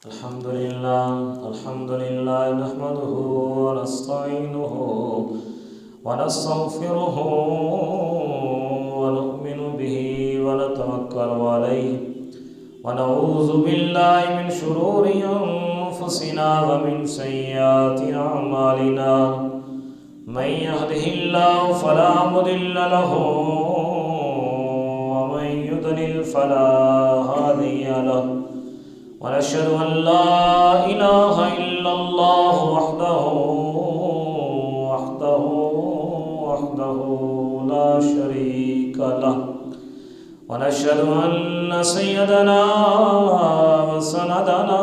الحمد لله نحمده ونستعينه ونستغفره ونؤمن به ونتوكل عليه ونعوذ بالله من شرور أنفسنا ومن سيئات أعمالنا من يهده الله فلا مضل له ومن يضلل فلا هادي له ونشهد أن لا إله إلا الله وحده لا شريك له ونشهد أن سيدنا وسندنا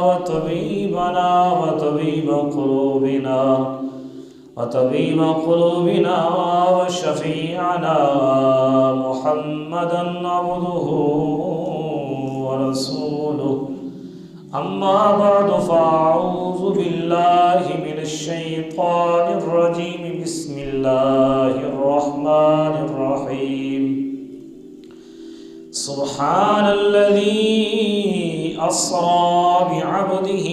وطبيبنا وطبيب قلوبنا وشفيعنا محمدا عبده ورسوله أما بعد فأعوذ بالله من الشيطان الرجيم بسم الله الرحمن الرحيم سبحان الذي أسرى بعبده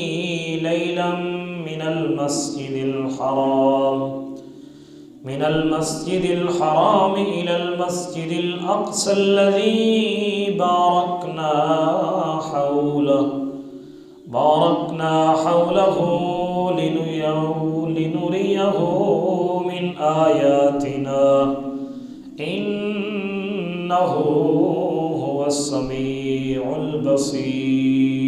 ليلا من المسجد الحرام إلى المسجد الأقصى الذي باركنا حوله لنريه من آياتنا إنه هو السميع البصير.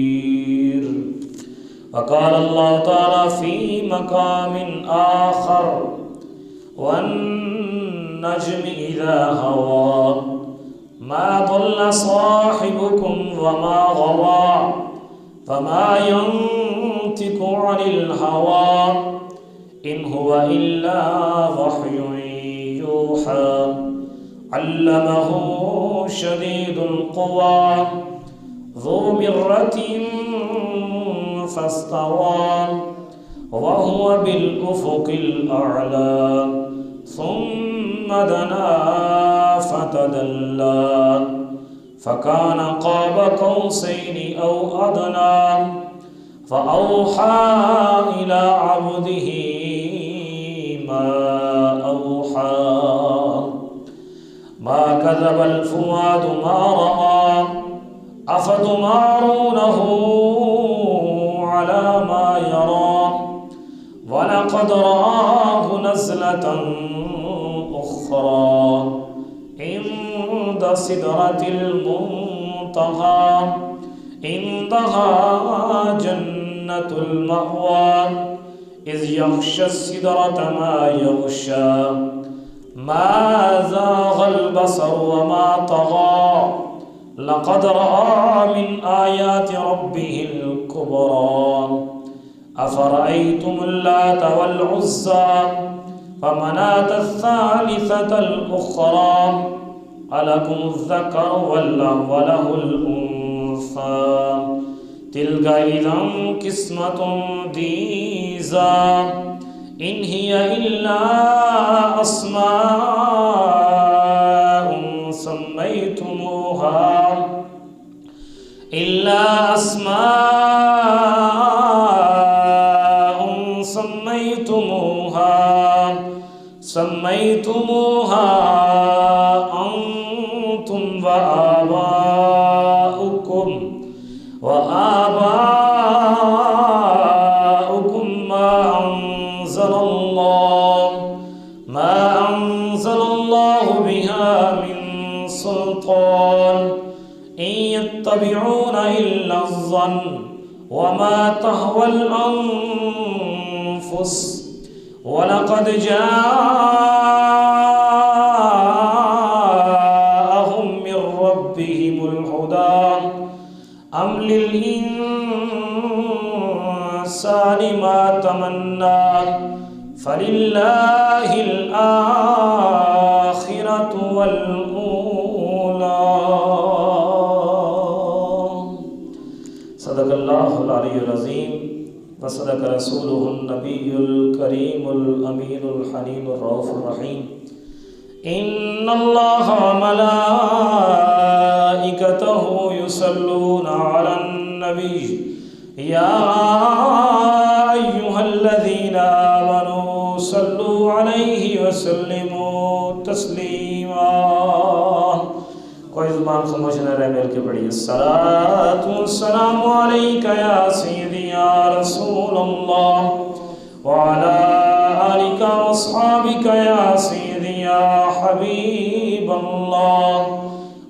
وقال الله تعالى في مقام آخر والنجم إذا هوى ما ضل صاحبكم وما غوى فما ينطق عن الهوى إن هو إلا وحي يوحى علمه شديد القوى ذو مرة فاستوى وهو بالأفق الأعلى ثم دنا فتدلى فكان قاب قوسين أو أدنى فأوحى إلى عبده ما أوحى ما كذب الفؤاد ما رأى أفتمارونه على ما يرى ولقد رآه نزلة أخرى عند سدرة المنتهى عندها جنة المأوى إذ يغشى السدرة ما يغشى ما زاغ البصر وما طغى لقد رأى من آيات ربه الكبرى أفرأيتم اللات والعزى ومناة الثالثة الأخرى ألكم الذكر وله الأنثى تلك إذا قسمة ضيزى إن هي إلا أسماء سميتموها أنتم وآباؤكم ما أنزل الله بها من سلطان إن يتبعون إلا الظن وما تهوى الأنفس ولقد جاءهم من ربهم الهدى أم للإنسان ما تمنى فلله الآخرة والأولى. صدق الله العلي العظيم وصدق رسوله النبي الكريم الأمين الحليم الرؤوف الرحيم. إن الله وملائكته يصلون على النبي يا أيها الذين آمنوا صلوا عليه وسلموا تسليما. کوئی زبان خاموش نہ رہے، مل کے پڑھیے. الصلاۃ والسلام علیک یا سیدی یا رسول اللہ وعلی آلک واصحابک یا سیدی یا حبیب اللہ.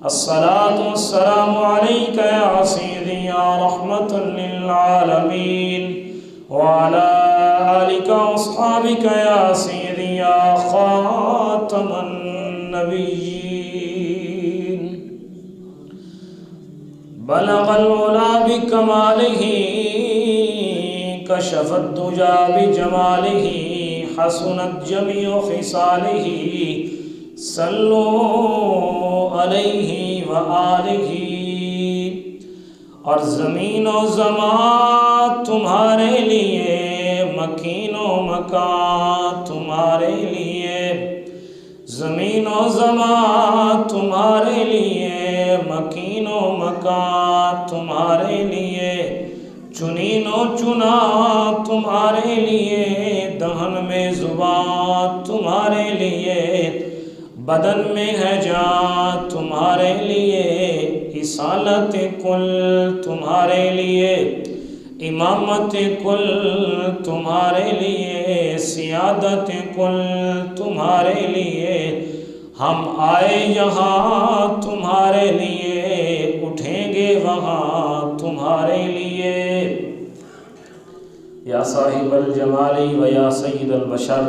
الصلاۃ والسلام علیک یا سیدی یا رحمۃ للعالمین وعلی آلک واصحابک یا سیدی یا خاتم النبیین. بلغ العلا بکمالہ کشف الدجا بجمالہ حسنت جمیع خصالہ صلو علیہ وآلہ. اور زمین و زمان تمہارے لیے، مکین و مکان تمہارے لیے، زمین و زمان تمہارے لیے، مکین و مکان تمہارے لیے، چنین و چنا تمہارے لیے، دہن میں زبان تمہارے لیے، بدن میں ہے جان تمہارے لیے، اصالت کل تمہارے لیے، امامت کل تمہارے لیے، سیادت کل تمہارے لیے. ہم آئے یہاں تمہارے لیے، اٹھیں گے وہاں تمہارے لیے. یا صاحب الجمال و یا سید البشر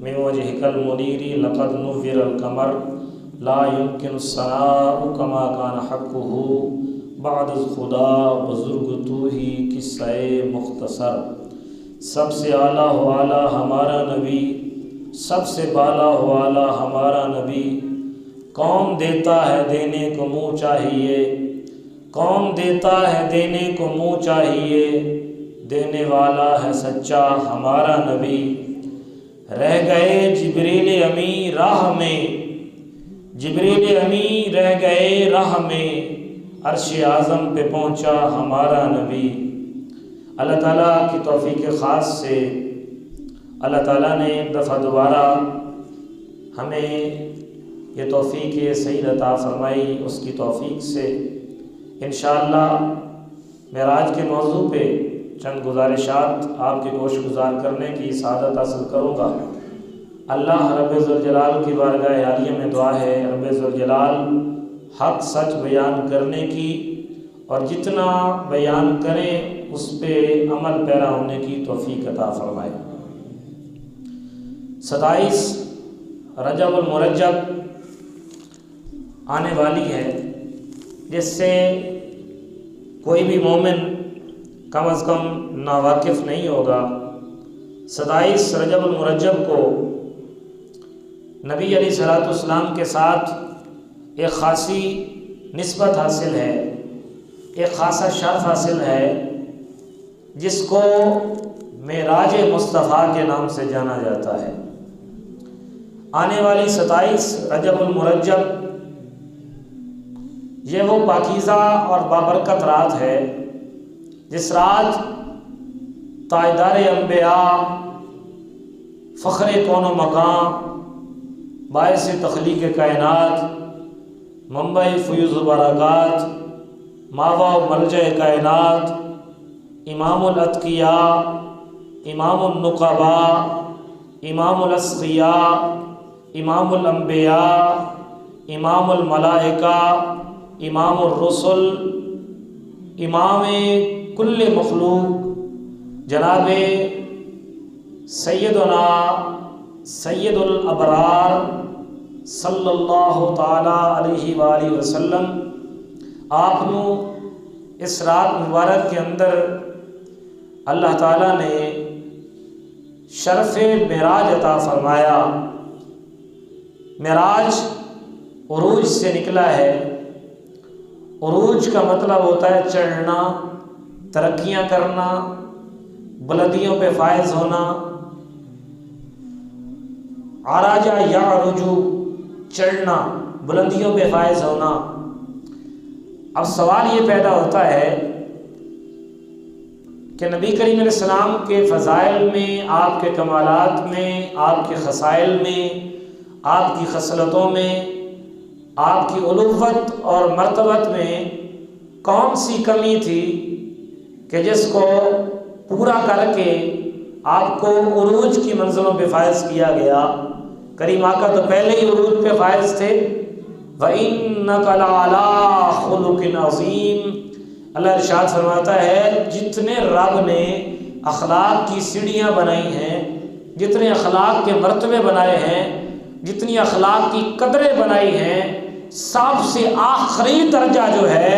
من وجهك المنیر لقد نور القمر لا يمكن الثناء كما كان حقه بعد خدا بزرگ تو ہی قصہ مختصر. سب سے اعلیٰ و اعلیٰ ہمارا نبی، سب سے بالا و اعلیٰ ہمارا نبی. کون دیتا ہے دینے کو منہ چاہیے، کون دیتا ہے دینے کو منہ چاہیے، دینے والا ہے سچا ہمارا نبی. رہ گئے جبریل امی راہ میں، جبریل امی رہ گئے راہ میں، عرش اعظم پہ پہنچا ہمارا نبی. اللہ تعالیٰ کی توفیق خاص سے اللہ تعالیٰ نے ایک دفعہ دوبارہ ہمیں یہ توفیق سعید عطا فرمائی. اس کی توفیق سے انشاءاللہ معراج کے موضوع پہ چند گزارشات آپ کے گوش گزار کرنے کی سعادت حاصل کروں گا. اللہ رب ذوالجلال کی بارگاہ عالیہ میں دعا ہے رب ذوالجلال حق سچ بیان کرنے کی، اور جتنا بیان کریں اس پہ عمل پیرا ہونے کی توفیق عطا فرمائے. 27 رجب المرجب آنے والی ہے، جس سے کوئی بھی مومن کم از کم ناواقف نہیں ہوگا. 27 رجب المرجب کو نبی علیہ الصلوۃ والسلام کے ساتھ ایک خاصی نسبت حاصل ہے، ایک خاصا شرف حاصل ہے، جس کو معراج مصطفیٰ کے نام سے جانا جاتا ہے. آنے والی 27 رجب المرجب یہ وہ پاکیزہ اور بابرکت رات ہے جس رات تاجدار انبیاء، فخر کون و مقام، باعث تخلیق کائنات، منبع فیوز و برکات، ماوا و ملجأ کائنات، امام الاتقیاء، امام النقباء، امام الاسقیاء، امام الانبیاء، امام الملائکہ، امام الرسل، امام کل مخلوق، جناب سیدنا سید الابرار صلی اللہ تعالی علیہ وآلہ وسلم، آپ نو اس رات مبارک کے اندر اللہ تعالیٰ نے شرف معراج عطا فرمایا. معراج عروج سے نکلا ہے. عروج کا مطلب ہوتا ہے چڑھنا، ترقیاں کرنا، بلندیوں پہ فائز ہونا. عراجہ یعرجو، چڑھنا، بلندیوں پہ فائز ہونا. اب سوال یہ پیدا ہوتا ہے کہ نبی کریم علیہ السلام کے فضائل میں، آپ کے کمالات میں، آپ کے خصائل میں، آپ کی خصلتوں میں، آپ کی الوہت اور مرتبت میں کون سی کمی تھی کہ جس کو پورا کر کے آپ کو عروج کی منزلوں پہ فائز کیا گیا؟ کریم آقا تو پہلے ہی عروج پہ فائز تھے۔ وَإِنَّكَ لَعَلَىٰ خُلُقٍ عَظِيمٍ، اللہ ارشاد فرماتا ہے جتنے رب نے اخلاق کی سیڑھیاں بنائی ہیں، جتنے اخلاق کے مرتبے بنائے ہیں، جتنی اخلاق کی قدریں بنائی ہیں، سب سے آخری درجہ جو ہے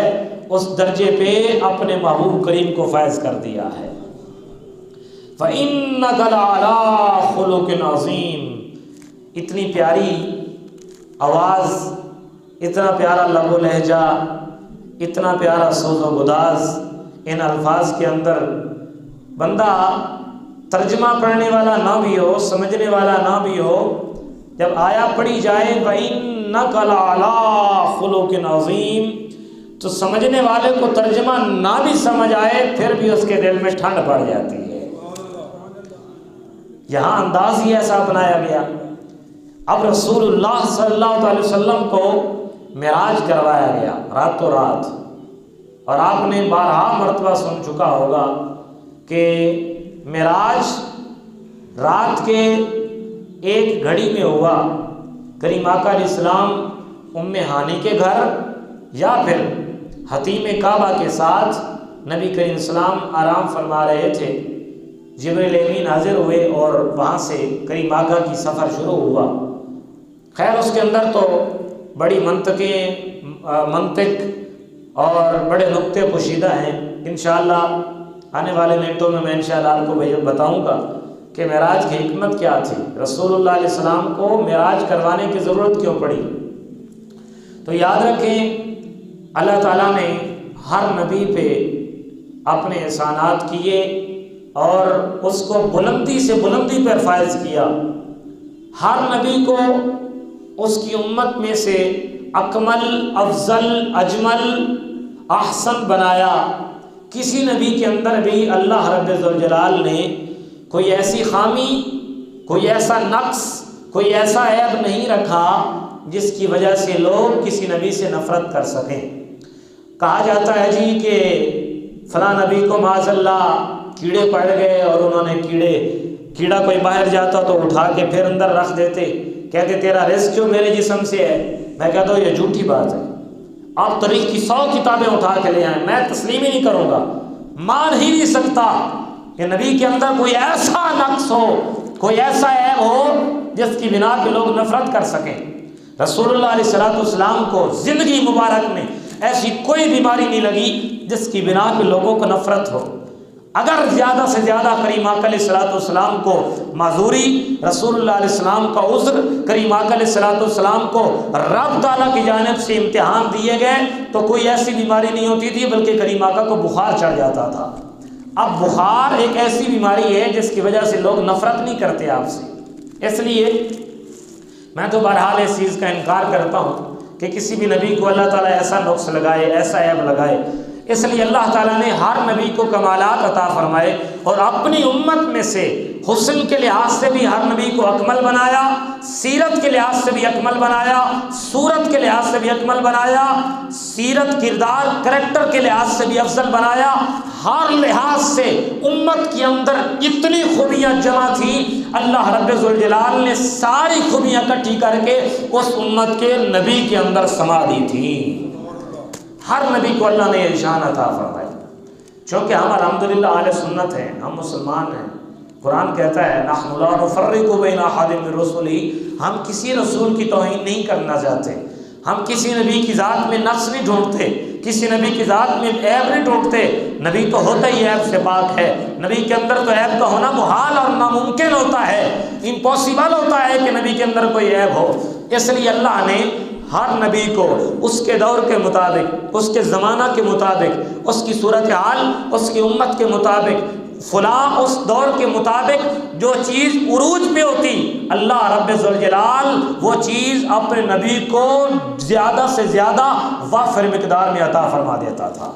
اس درجے پہ اپنے محبوب کریم کو فائز کر دیا ہے۔ فَإِنَّكَ لَعَلَىٰ خُلُقٍ عَظِيمٍ، اتنی پیاری آواز، اتنا پیارا لب و لہجہ، اتنا پیارا سوز و گداز ان الفاظ کے اندر بندہ ترجمہ پڑھنے والا نہ بھی ہو، سمجھنے والا نہ بھی ہو، جب آیا پڑھی جائے وَإِنَّكَ لَعَلَىٰ خُلُقٍ عَظِيمٍ، تو سمجھنے والے کو ترجمہ نہ بھی سمجھ آئے پھر بھی اس کے دل میں ٹھنڈ پڑ جاتی ہے۔ یہاں انداز ہی ایسا اپنایا گیا۔ اب رسول اللہ صلی اللہ علیہ وسلم کو معراج کروایا گیا راتوں رات، اور آپ نے بارہا مرتبہ سن چکا ہوگا کہ معراج رات کے ایک گھڑی میں ہوا، کریم آقا علیہ السلام ام ہانی کے گھر یا پھر حتیم کعبہ کے ساتھ نبی کریم السلام آرام فرما رہے تھے، جبریل امین حاضر ہوئے اور وہاں سے کریم آقا کی سفر شروع ہوا۔ خیر اس کے اندر تو بڑی منطق اور بڑے نقطے پوشیدہ ہیں، انشاءاللہ آنے والے منٹوں میں انشاءاللہ آپ کو بتاؤں گا کہ معراج کی حکمت کیا تھی، رسول اللہ علیہ السلام کو معراج کروانے کی ضرورت کیوں پڑی۔ تو یاد رکھیں اللہ تعالیٰ نے ہر نبی پہ اپنے احسانات کیے اور اس کو بلندی سے بلندی پر فائز کیا۔ ہر نبی کو اس کی امت میں سے اکمل، افضل، اجمل، احسن بنایا۔ کسی نبی کے اندر بھی اللہ رب الجلال نے کوئی ایسی خامی، کوئی ایسا نقص، کوئی ایسا عیب نہیں رکھا جس کی وجہ سے لوگ کسی نبی سے نفرت کر سکیں۔ کہا جاتا ہے جی کہ فلاں نبی کو معاذ اللہ کیڑے پڑ گئے اور انہوں نے کیڑا کوئی باہر جاتا تو اٹھا کے پھر اندر رکھ دیتے، کہتے تیرا رزق جو میرے جسم سے ہے۔ میں کہتا ہوں یہ جھوٹی بات ہے، آپ تاریخ کی 100 کتابیں اٹھا کے لے آئیں، میں تسلیم ہی نہیں کروں گا، مان ہی نہیں سکتا کہ نبی کے اندر کوئی ایسا نقص ہو، کوئی ایسا عیب ہو جس کی بنا پہ لوگ نفرت کر سکیں۔ رسول اللہ علیہ السلام کو زندگی مبارک میں ایسی کوئی بیماری نہیں لگی جس کی بنا پہ لوگوں کو نفرت ہو۔ اگر زیادہ سے زیادہ کریم آقا علیہ السلام کو معذوری، رسول اللہ علیہ السلام کا عذر، کریم آقا علیہ السلام کو رب تعالیٰ کی جانب سے امتحان دیے گئے تو کوئی ایسی بیماری نہیں ہوتی تھی، بلکہ کریم آقا کو بخار چڑھ جاتا تھا۔ اب بخار ایک ایسی بیماری ہے جس کی وجہ سے لوگ نفرت نہیں کرتے آپ سے، اس لیے میں تو بہرحال اس چیز کا انکار کرتا ہوں کہ کسی بھی نبی کو اللہ تعالیٰ ایسا نقص لگائے، ایسا عیب لگائے۔ اس لیے اللہ تعالیٰ نے ہر نبی کو کمالات عطا فرمائے اور اپنی امت میں سے حسن کے لحاظ سے بھی ہر نبی کو اکمل بنایا، سیرت کے لحاظ سے بھی اکمل بنایا، صورت کے لحاظ سے بھی اکمل بنایا، سیرت، کردار، کریکٹر کے لحاظ سے بھی افضل بنایا۔ ہر لحاظ سے امت کے اندر اتنی خوبیاں جمع تھیں، اللہ رب الجلال نے ساری خوبیاں اکٹھی کر کے اس امت کے نبی کے اندر سما دی تھی۔ ہر نبی کو اللہ نے یہ شان عطا فرمائی۔ چونکہ ہم الحمدللہ اہل سنت ہیں، ہم مسلمان ہیں، قرآن کہتا ہے نحن لا نفرق بین احد من رسلہ، ہم کسی رسول کی توہین نہیں کرنا چاہتے، ہم کسی نبی کی ذات میں نقص نہیں ڈھونڈتے، کسی نبی کی ذات میں عیب نہیں ڈھونڈتے۔ نبی تو ہوتا ہی عیب سے پاک ہے، نبی کے اندر تو عیب کا ہونا محال اور ناممکن ہوتا ہے، امپاسبل ہوتا ہے کہ نبی کے اندر کوئی عیب ہو۔ اس لیے اللہ نے ہر نبی کو اس کے دور کے مطابق، اس کے زمانہ کے مطابق، اس کی صورتحال، اس کی امت کے مطابق، فلاں اس دور کے مطابق جو چیز عروج پہ ہوتی، اللہ رب الجلال وہ چیز اپنے نبی کو زیادہ سے زیادہ وافر مقدار میں عطا فرما دیتا تھا۔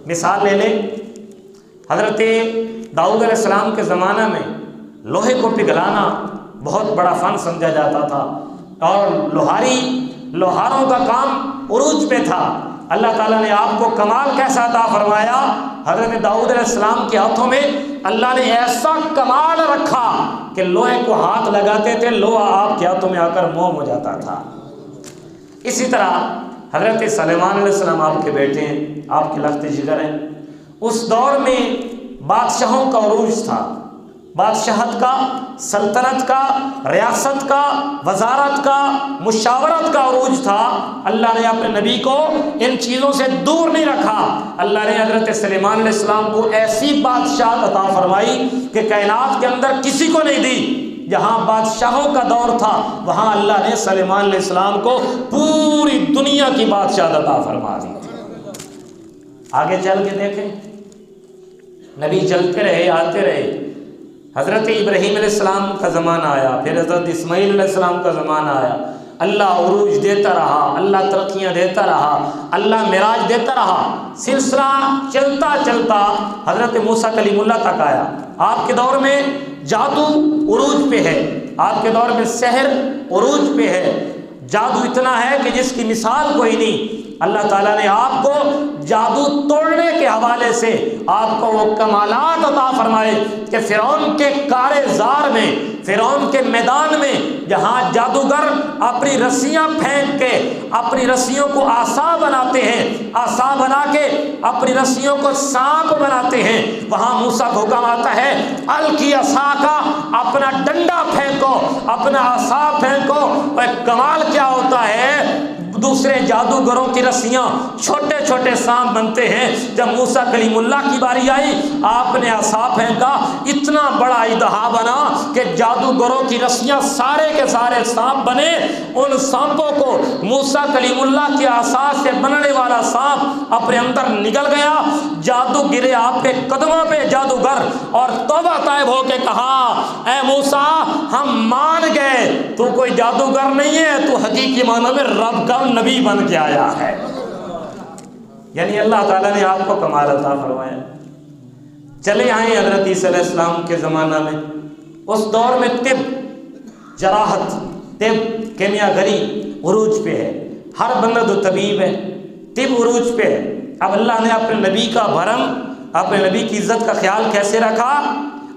مثال لے لیں حضرت داؤد علیہ السلام کے زمانہ میں لوہے کو پگھلانا بہت بڑا فن سمجھا جاتا تھا، اور لوہاروں کا کام عروج پہ تھا۔ اللہ تعالیٰ نے آپ کو کمال کیسا عطا فرمایا؟ حضرت داؤد علیہ السلام کے ہاتھوں میں اللہ نے ایسا کمال رکھا کہ لوہے کو ہاتھ لگاتے تھے، لوہا آپ کے ہاتھوں میں آ کر موم ہو جاتا تھا۔ اسی طرح حضرت سلیمان علیہ السلام آپ کے بیٹے ہیں، آپ کے لخت جگر ہیں۔ اس دور میں بادشاہوں کا عروج تھا، بادشاہت کا، سلطنت کا، ریاست کا، وزارت کا، مشاورت کا عروج تھا۔ اللہ نے اپنے نبی کو ان چیزوں سے دور نہیں رکھا۔ اللہ نے حضرت سلیمان علیہ السلام کو ایسی بادشاہت عطا فرمائی کہ کائنات کے اندر کسی کو نہیں دی۔ جہاں بادشاہوں کا دور تھا وہاں اللہ نے سلیمان علیہ السلام کو پوری دنیا کی بادشاہت عطا فرما دی۔ آگے چل کے دیکھیں، نبی چلتے رہے، آتے رہے۔ حضرت ابراہیم علیہ السلام کا زمانہ آیا، پھر حضرت اسماعیل علیہ السلام کا زمانہ آیا۔ اللہ عروج دیتا رہا، اللہ ترقیاں دیتا رہا، اللہ معراج دیتا رہا۔ سلسلہ چلتا چلتا حضرت موسیٰ کلیم اللہ تک آیا۔ آپ کے دور میں جادو عروج پہ ہے، آپ کے دور میں سحر عروج پہ ہے۔ جادو اتنا ہے کہ جس کی مثال کوئی نہیں۔ اللہ تعالیٰ نے آپ کو جادو توڑنے کے حوالے سے آپ کو وہ کمالات عطا فرمائے کہ فرعون کے کارے زار میں، فرعون کے میدان میں، جہاں جادوگر اپنی رسیاں پھینک کے اپنی رسیوں کو عصا بناتے ہیں، عصا بنا کے اپنی رسیوں کو سانپ بناتے ہیں، وہاں موسیٰ کو حکم آتا ہے القی عصا کا، اپنا ڈنڈا پھینکو، اپنا عصا پھینکو۔ اور کمال کیا ہوتا ہے، دوسرے جادوگروں کی رسیاں چھوٹے چھوٹے سانپ بنتے ہیں۔ جب موسیٰ کلیم اللہ کی باری آئی، آپ نے عصا پھینکا، اتنا بڑا اژدہا بنا کہ جادوگروں کی رسیاں سارے کے سارے سانپ بنے۔ ان سانپوں کو موسیٰ کلیم اللہ کی عصا سے بننے والا سانپ اپنے اندر نگل گیا۔ جادو گرے آپ کے قدموں پہ جادوگر، اور توبہ طائب ہو کے کہا اے موسیٰ ہم مان گئے، تو کوئی جادوگر نہیں ہے، تو حقیقی معنی میں رب کا نبی بن کے آیا ہے۔ یعنی اللہ تعالیٰ نے آپ کو کمال عطا فرمایا۔ چلے آئیں حضرت عیسیٰ علیہ السلام کے زمانہ میں، اس دور میں طب، جراحت، طب، کیمیا گری عروج پہ ہے، ہر بندہ تو طبیب ہے، طب عروج پہ ہے۔ اب اللہ نے اپنے نبی کا بھرم، اپنے نبی کی عزت کا خیال کیسے رکھا؟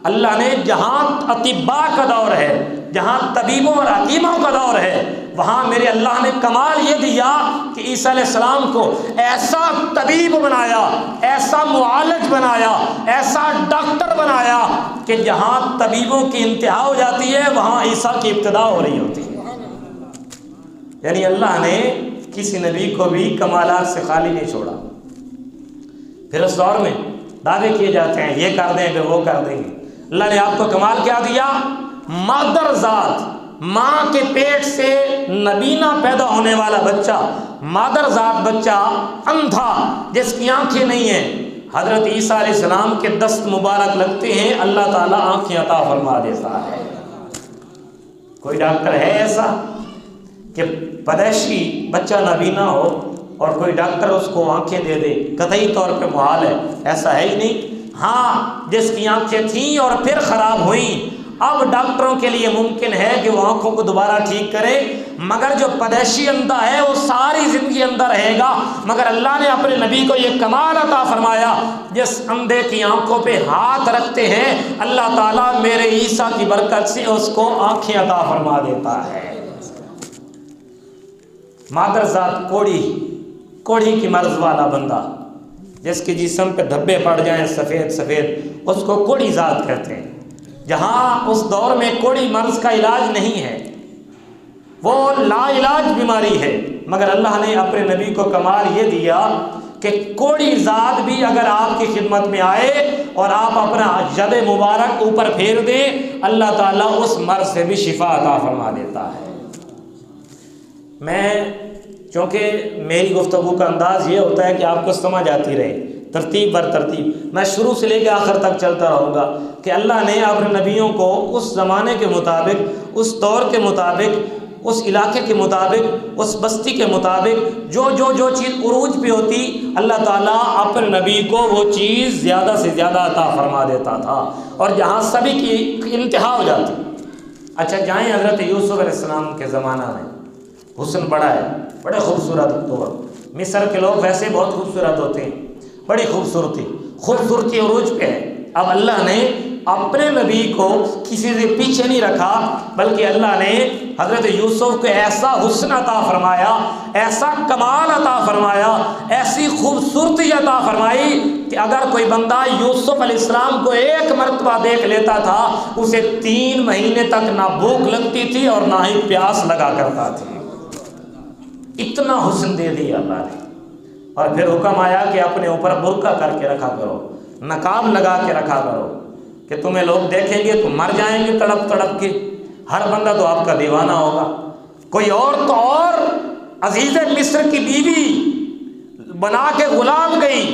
اللہ نے جہاں اطباء کا دور ہے، جہاں طبیبوں اور حکیموں کا دور ہے، وہاں میرے اللہ نے کمال یہ دیا کہ عیسیٰ علیہ السلام کو ایسا طبیب بنایا، ایسا معالج بنایا، ایسا ڈاکٹر بنایا کہ جہاں طبیبوں کی انتہا ہو جاتی ہے وہاں عیسیٰ کی ابتدا ہو رہی ہوتی ہے۔ یعنی اللہ نے کسی نبی کو بھی کمالات سے خالی نہیں چھوڑا۔ پھر اس دور میں دعوے کیے جاتے ہیں یہ کر دیں گے وہ کر دیں گے۔ اللہ نے آپ کو کمال کیا دیا؟ مادر ذات، ماں کے پیٹ سے نبینہ پیدا ہونے والا بچہ، مادر ذات بچہ اندھا جس کی آنکھیں نہیں ہیں، حضرت عیسیٰ علیہ السلام کے دست مبارک لگتے ہیں، اللہ تعالیٰ آنکھیں عطا فرما دیتا ہے۔ کوئی ڈاکٹر ہے ایسا کہ پیدائشی بچہ نابینا ہو اور کوئی ڈاکٹر اس کو آنکھیں دے دے؟ قطعی طور پہ محال ہے، ایسا ہے ہی نہیں۔ ہاں جس کی آنکھیں تھیں اور پھر خراب ہوئیں، اب ڈاکٹروں کے لیے ممکن ہے کہ وہ آنکھوں کو دوبارہ ٹھیک کرے، مگر جو پیدائشی اندھا ہے وہ ساری زندگی اندھا رہے گا۔ مگر اللہ نے اپنے نبی کو یہ کمال عطا فرمایا، جس اندھے کی آنکھوں پہ ہاتھ رکھتے ہیں اللہ تعالیٰ میرے عیسیٰ کی برکت سے اس کو آنکھیں عطا فرما دیتا ہے۔ مادر ذات کوڑی کی مرض والا بندہ جس کے جسم پہ دھبے پڑ جائیں سفید سفید، اس کو کوڑی ذات کہتے ہیں۔ جہاں اس دور میں کوڑی مرض کا علاج نہیں ہے، وہ لا علاج بیماری ہے، مگر اللہ نے اپنے نبی کو کمال یہ دیا کہ کوڑی ذات بھی اگر آپ کی خدمت میں آئے اور آپ اپنا جد مبارک اوپر پھیر دیں، اللہ تعالیٰ اس مرض سے بھی شفا عطا فرما دیتا ہے۔ میں چونکہ میری گفتگو کا انداز یہ ہوتا ہے کہ آپ کو سمجھ آتی رہے ترتیب بر ترتیب، میں شروع سے لے کے آخر تک چلتا رہوں گا کہ اللہ نے اپنے نبیوں کو اس زمانے کے مطابق، اس دور کے مطابق اس علاقے کے مطابق، اس بستی کے مطابق جو چیز عروج پہ ہوتی، اللہ تعالیٰ اپنے نبی کو وہ چیز زیادہ سے زیادہ عطا فرما دیتا تھا، اور جہاں سبھی کی انتہا ہو جاتی۔ اچھا جائیں حضرت یوسف علیہ السلام کے زمانہ میں، حسن بڑا ہے، بڑے خوبصورت دور۔ مصر کے لوگ ویسے بہت خوبصورت ہوتے ہیں، بڑی خوبصورتی عروج پہ ہے۔ اب اللہ نے اپنے نبی کو کسی سے پیچھے نہیں رکھا، بلکہ اللہ نے حضرت یوسف کو ایسا حسن عطا فرمایا، ایسا کمال عطا فرمایا، ایسی خوبصورتی عطا فرمائی کہ اگر کوئی بندہ یوسف علیہ السلام کو ایک مرتبہ دیکھ لیتا تھا، اسے 3 مہینے تک نہ بھوک لگتی تھی اور نہ ہی پیاس لگا کرتا تھی۔ اتنا حسن دے دیا اللہ نے۔ اور پھر حکم آیا کہ اپنے اوپر برقع کر کے رکھا کرو، نقاب لگا کے رکھا کرو، کہ تمہیں لوگ دیکھیں گے تو مر جائیں گے تڑپ تڑپ کے۔ ہر بندہ تو آپ کا دیوانہ ہوگا۔ کوئی اور تو اور عزیز مصر کی بیوی بنا کے غلام گئی،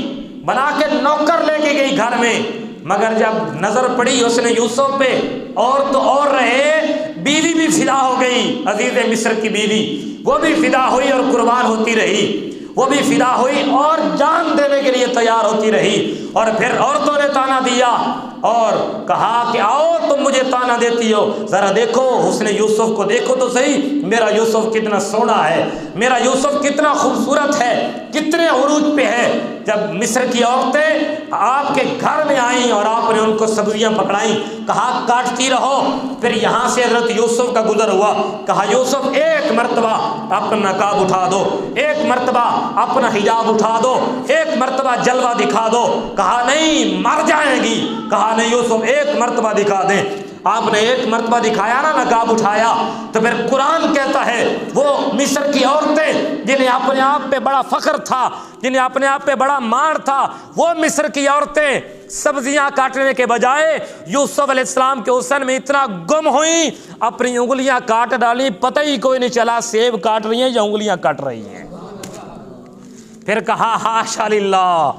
بنا کے نوکر لے کے گئی گھر میں، مگر جب نظر پڑی اس نے یوسف پہ، اور تو اور رہے بیوی بھی فدا ہو گئی، عزیز مصر کی بیوی وہ بھی فدا ہوئی اور قربان ہوتی رہی، وہ بھی فدا ہوئی اور جان دینے کے لیے تیار ہوتی رہی۔ اور پھر عورتوں نے تانا دیا اور کہا کہ آؤ تم مجھے تانا دیتی ہو، ذرا دیکھو حسن یوسف کو دیکھو تو صحیح، میرا یوسف کتنا سونا ہے، میرا یوسف کتنا خوبصورت ہے، کتنے عروج پہ ہے۔ جب مصر کی عورتیں آپ کے گھر میں آئیں اور آپ نے ان کو سبزیاں پکڑائیں، کہا کاٹتی رہو۔ پھر یہاں سے حضرت یوسف کا گزر ہوا، کہا یوسف ایک مرتبہ اپنا نقاب اٹھا دو، ایک مرتبہ اپنا حجاب اٹھا دو، ایک مرتبہ جلوہ دکھا دو۔ کہا نہیں مر جائے گی، کہا نہیں یوسف ایک مرتبہ دکھا دیں۔ آپ نے ایک مرتبہ دکھایا نا، نقاب اٹھایا، تو پھر قرآن کہتا ہے وہ مصر کی عورتیں جنہیں اپنے آپ پہ بڑا فخر تھا، جنہیں اپنے آپ پہ بڑا مار تھا، وہ مصر کی عورتیں سبزیاں کاٹنے کے بجائے یوسف علیہ السلام کے حسن میں اتنا گم ہوئیں، اپنی انگلیاں کاٹ ڈالی، پتہ ہی کوئی نہیں چلا سیب کاٹ رہی ہیں یا انگلیاں کاٹ رہی ہیں۔ پھر کہا ہاشا للہ،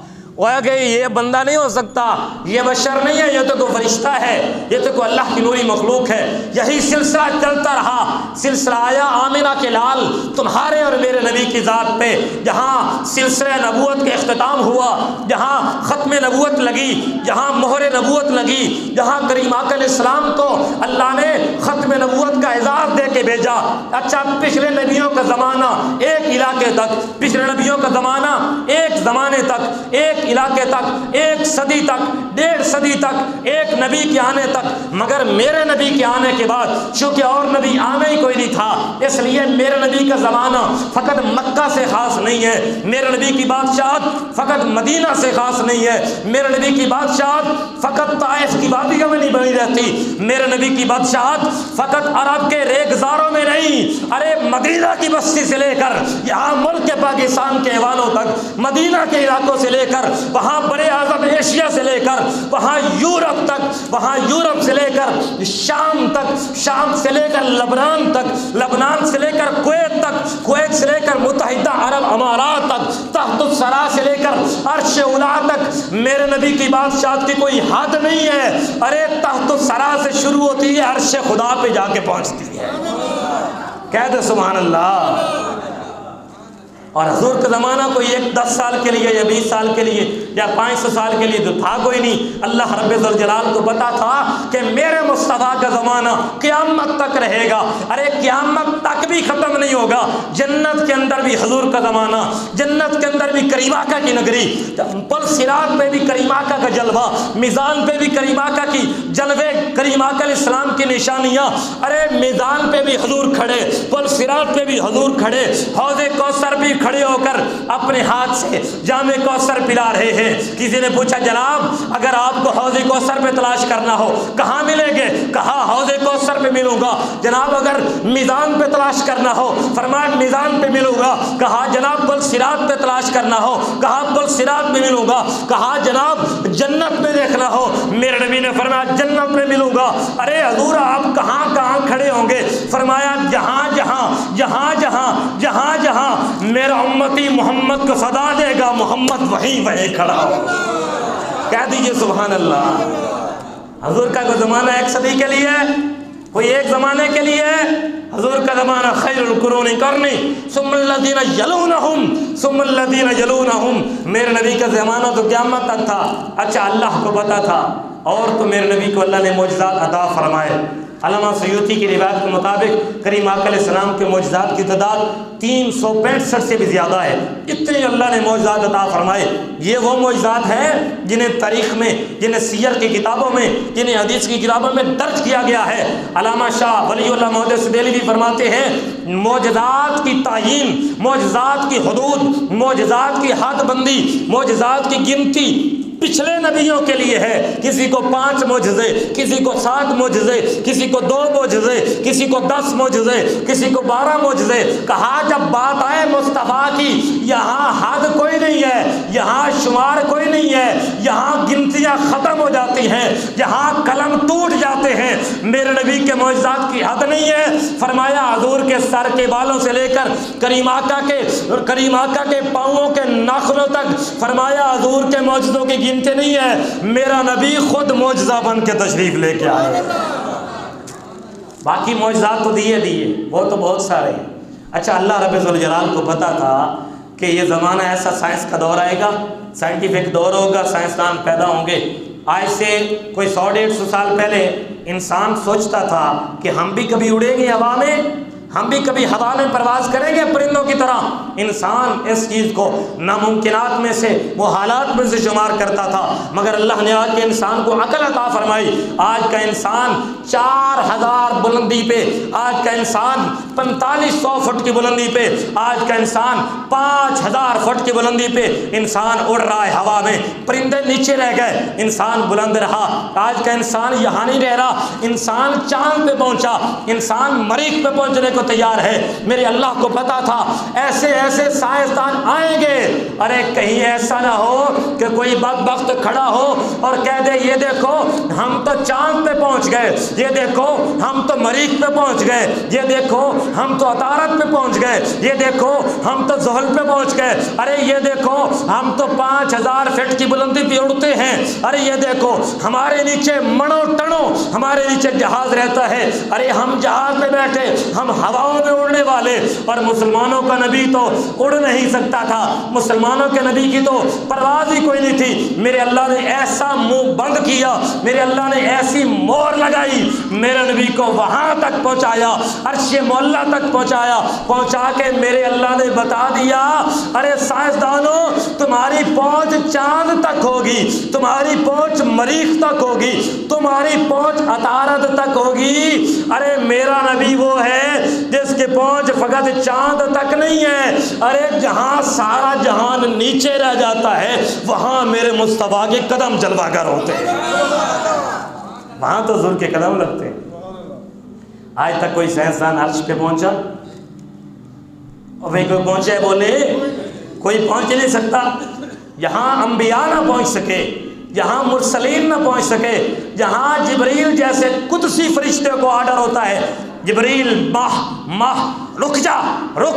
کہ یہ بندہ نہیں ہو سکتا، یہ بشر نہیں ہے، یہ تو کوئی فرشتہ ہے، یہ تو کوئی اللہ کی نوری مخلوق ہے۔ یہی سلسلہ چلتا رہا، سلسلہ آیا آمنہ کے لال تمہارے اور میرے نبی کی ذات پہ، جہاں سلسلہ نبوت کے اختتام ہوا، جہاں ختم نبوت لگی، جہاں مہر نبوت لگی، جہاں کریم آقا علیہ السلام کو اللہ نے ختم نبوت کا اعزاز دے کے بھیجا۔ اچھا پچھلے نبیوں کا زمانہ ایک علاقے تک، پچھلے نبیوں کا زمانہ ایک زمانے تک، ایک علاقے تک، 1 صدی تک، 1.5 صدی تک، ایک نبی کے آنے تک، مگر میرے نبی کے آنے کے بعد چونکہ اور نبی آنا ہی کوئی نہیں تھا، اس لیے میرے نبی کا زمانہ فقط مکہ سے خاص نہیں ہے، میرے نبی کی بادشاہت فقط مدینہ سے خاص نہیں ہے، میرے نبی کی بادشاہت فقط طائف کی وادیوں میں نہیں بنی رہتی، میرے نبی کی بادشاہت فقط عرب کے ریگزاروں میں نہیں، ارے مدینہ کی بستی سے لے کر یہاں ملک کے پاکستان کے ایوانوں تک، مدینہ کے علاقوں سے لے کر وہاں برے اعظم ایشیا سے لے کر وہاں یورپ تک، وہاں یورپ سے لے کر شام تک، شام سے لے کر لبنان تک، لبنان سے لے کر کویت تک، کویت سے لے کر متحدہ عرب امارات تک، تحت الثری سے لے کر عرش اولی تک میرے نبی کی بادشاہت کی کوئی حد نہیں ہے۔ ارے تحت الثری سے شروع ہوتی ہے، عرش خدا پہ جا کے پہنچتی ہے۔ کہہ دے سبحان اللہ۔ اور حضور کا زمانہ کوئی 10 سال کے لیے یا 20 سال کے لیے یا 500 سال کے لیے تو تھا کوئی نہیں۔ اللہ رب ذوالجلال کو پتا تھا کہ میرے مصطفیٰ کا زمانہ قیامت تک رہے گا، ارے قیامت تک بھی ختم نہیں ہوگا۔ جنت کے اندر بھی حضور کا زمانہ، جنت کے اندر بھی کریم آقا کی نگری، پل صراط پہ بھی کریم آقا کا جلوہ، میزان پہ بھی کریم آقا کی جلوے، کریم آقا علیہ السلام کی نشانیاں، ارے میزان پہ بھی حضور کھڑے، پل صراط پہ بھی حضور کھڑے، حوض کوثر بھی کھڑے ہو کر اپنے ہاتھ سے جام کوثر پلا رہے ہیں۔ کسی نے پوچھا جناب اگر آپ کو حوض کوثر پہ تلاش کرنا ہو کہاں ملیں گے؟ کہا حوض کوثر پہ ملوں گا۔ جناب اگر میزان پہ تلاش کرنا ہو فرمایا میزان پہ ملوں گا۔ کہا جناب پل صراط پہ تلاش کرنا ہو کہا پل صراط پہ ملوں گا۔ کہا جناب جنت میں دیکھنا ہو میرے نبی نے فرمایا جنت میں ملوں گا۔ ارے حضور آپ کہاں کہاں کھڑے ہوں گے؟ فرمایا جہاں جہاں جہاں جہاں جہاں جہاں میرا امتی محمد کو صدا دے گا محمد وہیں کھڑا ہوگا۔ کہہ دیجئے سبحان اللہ۔ حضور کا کوئی زمانہ 1 صدی کے لیے، کوئی ایک زمانے کے لیے، حضور کا زمانہ خیر القرون قرنی ثم الذین یلونہم ثم الذین یلونہم، میرے نبی کا زمانہ تو قیامت تک تھا۔ اچھا اللہ کو پتا تھا، اور تو میرے نبی کو اللہ نے معجزات عطا فرمائے۔ علامہ سیوطی کی روایت کے مطابق کریم آقا علیہ السلام کے معجزات کی تعداد 365 سے بھی زیادہ ہے، اتنے اللہ نے معجزات عطا فرمائے۔ یہ وہ معجزات ہیں جنہیں تاریخ میں، جنہیں سیر کی کتابوں میں، جنہیں حدیث کی کتابوں میں درج کیا گیا ہے۔ علامہ شاہ ولی اللہ محدث دہلوی فرماتے ہیں معجزات کی تعیین، معجزات کی حدود، معجزات کی حد بندی، معجزات کی گنتی پچھلے نبیوں کے لیے ہے۔ کسی کو 5 معجزے، کسی کو 7 معجزے، کسی کو 2 معجزے، کسی کو 10 معجزے، کسی کو 12 معجزے۔ کہا جب بات آئے مصطفیٰ کی، یہاں حد کوئی نہیں ہے، یہاں شمار کوئی نہیں ہے، یہاں گنتیاں ختم ہو جاتی ہیں، یہاں قلم ٹوٹ جاتے ہیں۔ میرے نبی کے معجزات کی حد نہیں ہے۔ فرمایا حضور کے سر کے بالوں سے لے کر کریم آقا کے پاؤں کے ناخنوں تک، فرمایا حضور کے معجزوں کی گنتے نہیں ہے، میرا نبی خود معجزہ بن کے تشریف لے کے آئے۔ باقی معجزات تو دیے وہ تو بہت سارے ہیں۔ اچھا اللہ رب ذوالجلال کو پتا تھا کہ یہ زمانہ ایسا سائنس کا دور آئے گا، سائنٹیفک دور ہوگا، سائنسدان پیدا ہوں گے۔ آج سے کوئی 100-150 سال پہلے انسان سوچتا تھا کہ ہم بھی کبھی اڑیں گے ہوا میں، ہم بھی کبھی ہوا میں پرواز کریں گے پرندوں کی طرح۔ انسان اس چیز کو ناممکنات میں سے، وہ حالات میں سے شمار کرتا تھا، مگر اللہ نے آج کے انسان کو عقل عطا فرمائی۔ آج کا انسان 4000 بلندی پہ، آج کا انسان 4500 فٹ کی بلندی پہ، آج کا انسان 5000 فٹ کی بلندی پہ انسان اڑ رہا ہے ہوا میں۔ پرندے نیچے رہ گئے، انسان بلند رہا۔ آج کا انسان یہاں نہیں رہ رہا، انسان چاند پہ پہنچا، انسان مریخ پہ پہنچنے کو تیار ہے۔ میرے اللہ کو پتا تھا ایسے ایسے سائنسدان آئیں گے۔ ارے کہیں ایسا نہ ہو کہ کوئی بدبخت کھڑا ہو اور کہہ دے یہ دیکھو ہم تو چاند پہ پہنچ گئے، یہ دیکھو ہم تو مریخ پہ پہنچ گئے، یہ دیکھو ہم تو عطارد پہ پہنچ گئے، یہ دیکھو ہم تو زحل پہ پہنچ گئے، ارے یہ دیکھو ہم تو 5000 فٹ کی بلندی پہ اڑتے ہیں، ارے یہ دیکھو ہمارے نیچے مڑوں ٹنوں ہمارے نیچے جہاز رہتا ہے، ارے ہم جہاز پہ بیٹھے، ہم ہواؤں میں اڑنے والے۔ اور مسلمانوں کا نبی تو اڑ نہیں سکتا تھا، مسلمانوں کے نبی کی تو پرواز ہی کوئی نہیں تھی۔ میرے اللہ نے ایسا منہ بند کیا، میرے اللہ نے ایسی مہر لگائی، میرے نبی کو وہاں تک پہنچایا، عرش معلیٰ تک پہنچایا، پہنچا کے میرے اللہ نے بتا دیا ارے سائنسدانوں تمہاری پہنچ چاند تک ہوگی، تمہاری پہنچ مریخ تک ہوگی، تمہاری پہنچ عطارد تک ہوگی۔ ارے میرا نبی وہ ہے جس کے پہنچ فقط چاند تک نہیں ہے، ارے جہاں سارا جہان نیچے رہ جاتا ہے وہاں میرے مصطفیٰ کے قدم جلوہ گر ہوتے ہیں، وہاں تو حضور کے قدم لگتے ہیں۔ آج تک کوئی سائنسدان عرش پہ پہنچا؟ اور وہی کوئی پہنچے بولے کوئی پہنچ نہیں سکتا۔ یہاں انبیاء نہ پہنچ سکے، جہاں مرسلین نہ پہنچ سکے، جہاں جبریل جیسے قدسی فرشتے کو آرڈر ہوتا ہے جبریل ماہ رک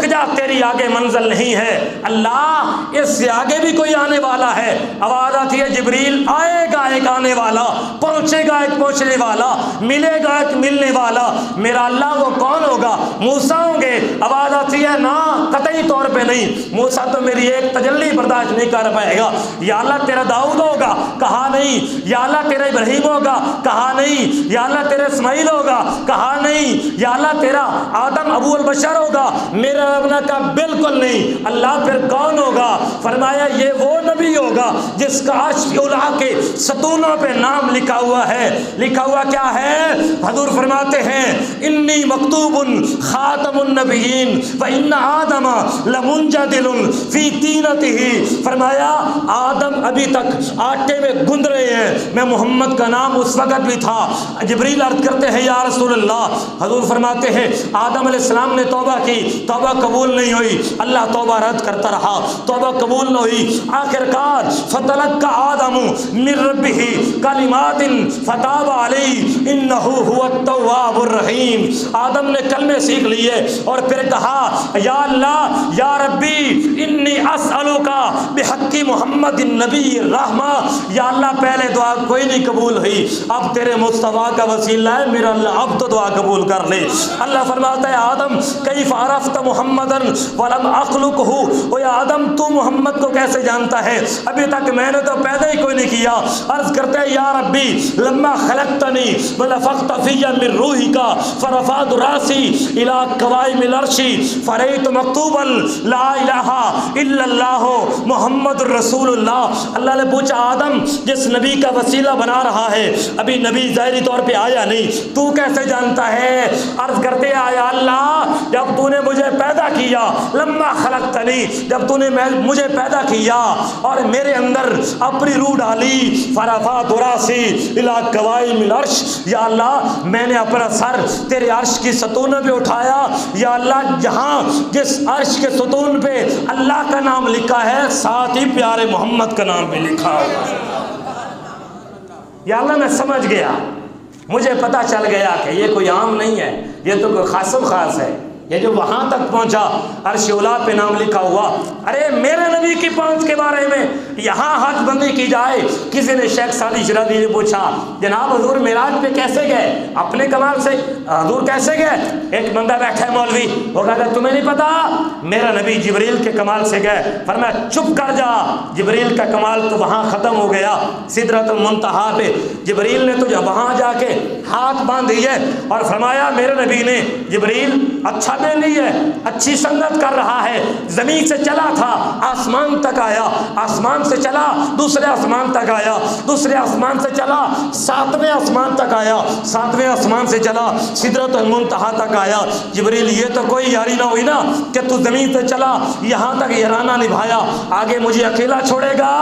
جا تیری آگے منزل نہیں ہے، اللہ اس سے آگے بھی کوئی آنے والا ہے۔ آواز آتی ہے جبریل آئے گا ایک آنے والا، پہنچے گا ایک پہنچنے والا، ملے گا ایک ملنے والا، میرا اللہ وہ کون ہوگا؟ موسیٰ ہوں گے۔ آواز آتی ہے نا قطعی طور پہ نہیں، موسیٰ تو میری ایک تجلی برداشت نہیں کر پائے گا۔ یا اللہ تیرا داؤد ہوگا، کہا نہیں۔ یا اللہ تیرا ابراہیم ہوگا، کہا نہیں۔ یا اللہ تیرا اسماعیل ہوگا، کہا نہیں۔ یا اللہ تیرا آدم ابو البشر ہوگا، میرا رب نے کہا بالکل نہیں۔ اللہ پھر کون ہوگا؟ فرمایا یہ وہ نبی ہوگا جس کا عرش اولا کے ستونوں پہ نام لکھا ہوا ہے۔ لکھا ہوا کیا ہے؟ حضور فرماتے ہیں انی مکتوب خاتم النبیین وان آدم لمنجدل فی طینتہ۔ فرمایا آدم ابھی تک آٹے میں گند رہے ہیں، میں محمد کا نام اس وقت بھی تھا۔ جبریل عرض کرتے ہیں یا رسول اللہ، حضور فرماتے ہیں آدم علیہ السلام نے توبہ کی، توبہ قبول نہیں ہوئی، اللہ توبہ رد کرتا رہا، توبہ قبول نہ ہوئی۔ آخر کار فتلقى آدم من ربہ کلمات فتاب علیہ انہ هو التواب الرحیم۔ آدم نے کلمے سیکھ لیے اور پھر کہا یا اللہ یا ربی انی اسألک بحق محمد النبی الرحمہ، یا اللہ پہلے دعا کوئی نہیں قبول ہوئی، اب تیرے مصطفیٰ کا وسیلہ ہے میرا اللہ، اب تو دعا قبول کر لے۔ اللہ فرماتا ہے آدم کیف عرفت محمدن ولم اخلقہ، او یا آدم تو محمد کو کیسے جانتا ہے، ابھی تک میں نے تو پیدا ہی کوئی نہیں کیا۔ عرض کرتے ہیں یا ربی لما خلقتنی ونفخت فی من روحک فرفعت راسی الی قوائم العرش فرأیت مکتوبا لا الہ الا اللہ محمد رسول اللہ۔ اللہ نے پوچھا آدم جس نبی کا وسیلہ بنا رہا ہے ابھی نبی ظاہری طور پہ آیا نہیں، تو کیسے جانتا ہے؟ عرض کرتے ہیں یا اللہ جب تو نے مجھے پیدا کیا، لما خلقتنی جب تو نے مجھے پیدا کیا اور میرے اندر اپنی روح ڈالی، فرفعت راسی الی قوائم العرش، یا اللہ میں نے اپنا سر تیرے عرش کی ستونوں پہ اٹھایا، یا اللہ جہاں جس عرش کے ستون پہ اللہ کا نام لکھا ہے ساتھ ہی پیارے محمد کا نام بھی لکھا ہوا۔ یا اللہ میں سمجھ گیا، مجھے پتہ چل گیا کہ یہ کوئی عام نہیں ہے، یہ تو کوئی خاص و خاص ہے۔ یہ جو وہاں تک پہنچا عرش اولا پہ نام لکھا ہوا، ارے میرے نبی کی پہنچ کے بارے میں یہاں حد بندی کی جائے۔ کسی نے شیخ سعدی شرازی نے پوچھا جناب حضور معراج پہ کیسے گئے؟ اپنے کمال سے حضور کیسے گئے؟ ایک بندہ بیٹھا ہے مولوی، وہ کہتا ہے تمہیں نہیں پتا میرا نبی جبریل کے کمال سے گئے۔ فرمایا چپ کر جا، جبریل کا کمال تو وہاں ختم ہو گیا سدرۃ المنتہا پہ، جبریل نے تو وہاں جا کے ہاتھ باندھ دیے اور فرمایا میرے نبی نے جبریل اچھا دے لی ہے، اچھی سنت کر رہا ہے، زمین سے چلا تھا آسمان تک آیا، آسمان سے چلا دوسرے آسمان تک آیا، دوسرے آسمان سے چلا ساتویں آسمان تک آیا، ساتویں آسمان سے چلا سدرۃ المنتہا تک آیا۔ جبریل یہ تو کوئی یاری نہ ہوئی نا کہ تو زمین سے چلا یہاں تک یارانہ نبھایا، آگے مجھے اکیلا چھوڑے گا؟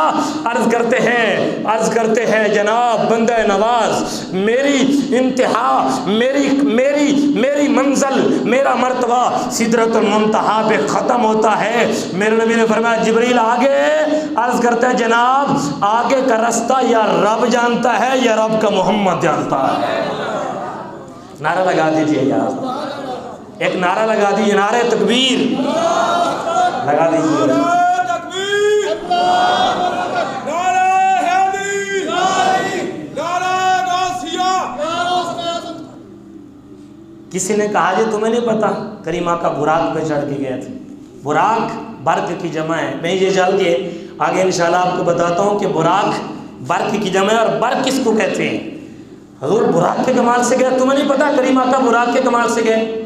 عرض کرتے ہیں جناب بندہ نواز میری انتہا میری منزل میرا مرتبہ سدرۃ المنتہا پہ ختم ہوتا ہے۔ میرے نبی نے فرمایا جبریل آگے؟ عرض کرتا ہے جناب آگے کا رستہ یا رب جانتا ہے یا رب کا محمد جانتا ہے۔ نعرہ لگا دیجئے یار، ایک نعرہ لگا دیجئے، نعرہ تکبیر لگا دیجئے۔ کسی نے کہا جی تمہیں نہیں پتا کریمہ کا براق پہ چڑھ کے گئے تھے؟ براق برق کی جمع ہے، میں یہ جان کے آگے انشاءاللہ آپ کو بتاتا ہوں کہ براق برق کی جمع ہے اور برق کس کو کہتے ہیں۔ حضور براق کے کمال سے گئے، تمہیں نہیں پتا کریمہ کا براق کے کمال سے گئے؟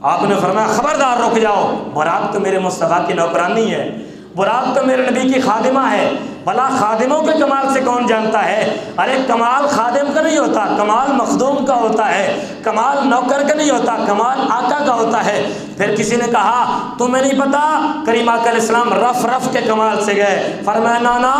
آپ نے فرمایا خبردار رک جاؤ، براق تو میرے مصطفیٰ کی نوکرانی ہے، براق تو میرے نبی کی خادمہ ہے، بھلا خادموں کے کمال سے کون جانتا ہے؟ ارے کمال خادم کا نہیں ہوتا، کمال مخدوم کا ہوتا ہے، کمال نوکر کا نہیں ہوتا، کمال آقا کا ہوتا ہے۔ پھر کسی نے کہا تمہیں نہیں پتا کریمہ علیہ السلام رف کے کمال سے گئے؟ فرمایا نا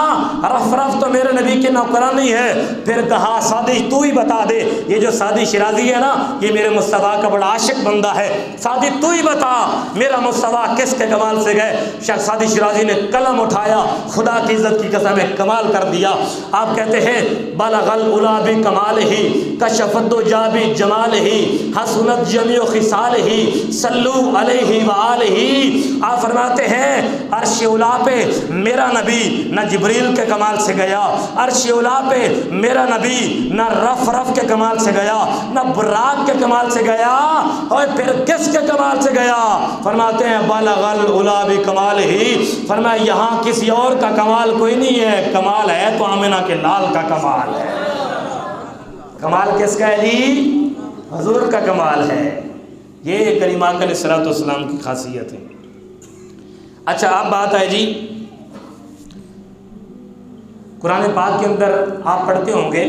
رف تو میرے نبی کے نوکرانی ہے۔ پھر کہا سعدی تو ہی بتا دے، یہ جو سعدی شرازی ہے نا یہ میرے مصطفیٰ کا بڑا عاشق بندہ ہے، سعدی تو ہی بتا میرا مصطفیٰ کس کے کمال سے گئے؟ شیخ سعدی شرازی نے قلم اٹھایا، خدا کی عزت کی قسم ہے کمال کر دیا۔ آپ کہتے ہیں بلغ العلا بکمالہ کشف الدجی بجمالہ حسنت جمیع خصالہ صلو علیہ وآلہ۔ آپ فرماتے ہیں عرش اولا پہ میرا نبی نہ جبریل کے کمال سے گیا، عرش اولا پہ میرا نبی نہ رف کے کمال سے گیا، نہ براق کے کمال سے گیا، اور پھر کس کے کمال سے گیا؟ فرماتے ہیں بلغ العلا بکمالہ، فرمایا یہاں کسی اور کا کمال کوئی نہیں ہے، کمال ہے تو آمنہ کے لال کا کمال ہے۔ کمال کس کا ہے جی؟ حضور کا کمال ہے۔ یہ کریمہ علیہ السلام کی خاصیت ہے۔ اچھا اب بات ہے جی قرآن پاک کے اندر آپ پڑھتے ہوں گے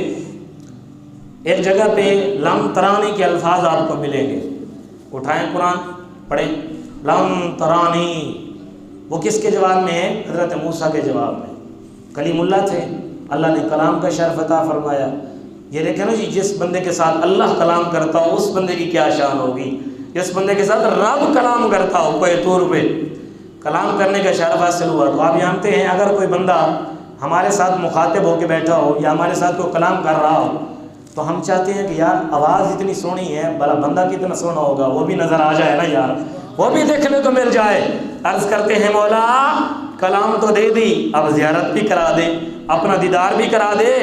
ایک جگہ پہ لم ترانی کے الفاظ آپ کو ملیں گے، اٹھائیں قرآن پڑھیں لم ترانی، وہ کس کے جواب میں ہے؟ حضرت موسیٰ کے جواب میں۔ کلیم اللہ تھے، اللہ نے کلام کا شرف عطا فرمایا۔ یہ دیکھیں نا جی جس بندے کے ساتھ اللہ کلام کرتا ہو اس بندے کی کیا شان ہوگی، جس بندے کے ساتھ رب کلام کرتا ہو کوئی طور پہ کلام کرنے کا شرف حاصل ہوا۔ تو آپ جانتے ہیں اگر کوئی بندہ ہمارے ساتھ مخاطب ہو کے بیٹھا ہو یا ہمارے ساتھ کوئی کلام کر رہا ہو تو ہم چاہتے ہیں کہ یار آواز اتنی سونی ہے، بھلا بندہ کتنا سونا ہوگا، وہ بھی نظر آ جائے نا یار، وہ بھی دیکھنے کو مل جائے۔ عرض کرتے ہیں مولا کلام تو دے دی، اب زیارت بھی کرا دے، اپنا دیدار بھی کرا دے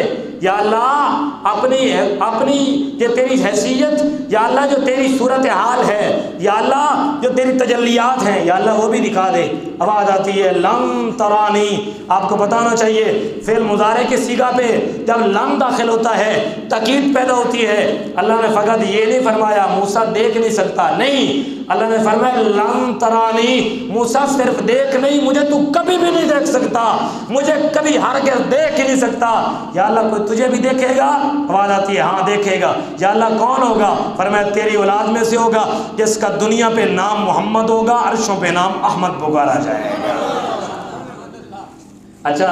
یا اللہ، اپنی یہ تیری حیثیت یا اللہ، جو تیری صورت حال ہے یا اللہ، جو تیری تجلیات ہیں یا اللہ، وہ بھی دکھا دے۔ آواز آتی ہے لم ترانی، آپ کو بتانا چاہیے فعل مضارع کی صیغہ پہ جب لم داخل ہوتا ہے تاکید پیدا ہوتی ہے۔ اللہ نے فقط یہ نہیں فرمایا موسیٰ دیکھ نہیں سکتا، نہیں، اللہ نے فرمایا لم ترانی، موسیٰ صرف دیکھ نہیں، مجھے تو کبھی بھی نہیں دیکھ سکتا، مجھے کبھی ہرگز دیکھ ہی نہیں سکتا۔ یا اللہ کوئی تجھے بھی دیکھے گا؟ آواز آتی ہے ہاں دیکھے گا۔ یا اللہ کون ہوگا؟ فرمایا تیری اولاد میں سے ہوگا جس کا دنیا پہ نام محمد ہوگا، عرشوں پہ نام احمد پکارا جائے گا۔ اچھا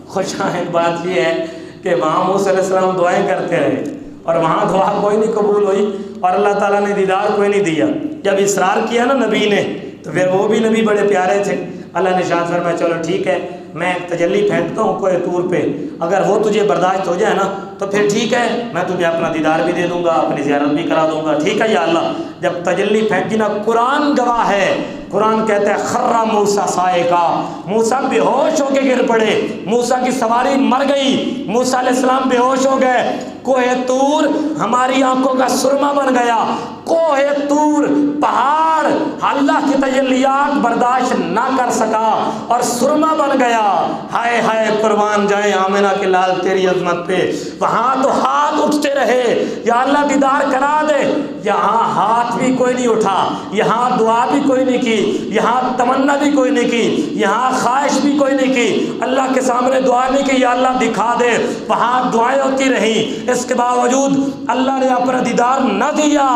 خوشائند بات یہ ہے کہ وہاں موسیٰ علیہ السلام دعائیں کرتے رہے اور وہاں دعا کوئی نہیں قبول ہوئی اور اللہ تعالیٰ نے دیدار کوئی نہیں دیا۔ جب اصرار کیا نا نبی نے تو پھر وہ بھی نبی بڑے پیارے تھے، اللہ نے ارشاد فرمایا چلو ٹھیک ہے، میں ایک تجلی پھینکتا ہوں کوہ طور پہ، اگر وہ تجھے برداشت ہو جائے نا تو پھر ٹھیک ہے، میں تجھے اپنا دیدار بھی دے دوں گا، اپنی زیارت بھی کرا دوں گا، ٹھیک ہے یا اللہ۔ جب تجلی پھینکی نا، قرآن گواہ ہے، قرآن کہتا ہے خر موسیٰ صاعقا، موسیٰ بے ہوش ہو کے گر پڑے، موسیٰ کی سواری مر گئی، موسیٰ علیہ السلام بے ہوش ہو گئے، کوہ طور ہماری آنکھوں کا سرما بن گیا، کوہ طور پہاڑ اللہ کی تجلیات برداشت نہ کر سکا اور سرما بن گیا۔ ہائے ہائے قربان جائیں آمنہ کے لال تیری عظمت پہ، وہاں تو ہاتھ اٹھتے رہے یا اللہ دیدار کرا دے، یہاں ہاتھ بھی کوئی نہیں اٹھا، یہاں دعا بھی کوئی نہیں کی، یہاں تمنا بھی کوئی نہیں کی، یہاں خواہش بھی کوئی نہیں کی، اللہ کے سامنے دعا نہیں کی یا اللہ دکھا دے، وہاں دعائیں ہوتی رہیں، اس کے باوجود اللہ نے اپنا دیدار نہ دیا۔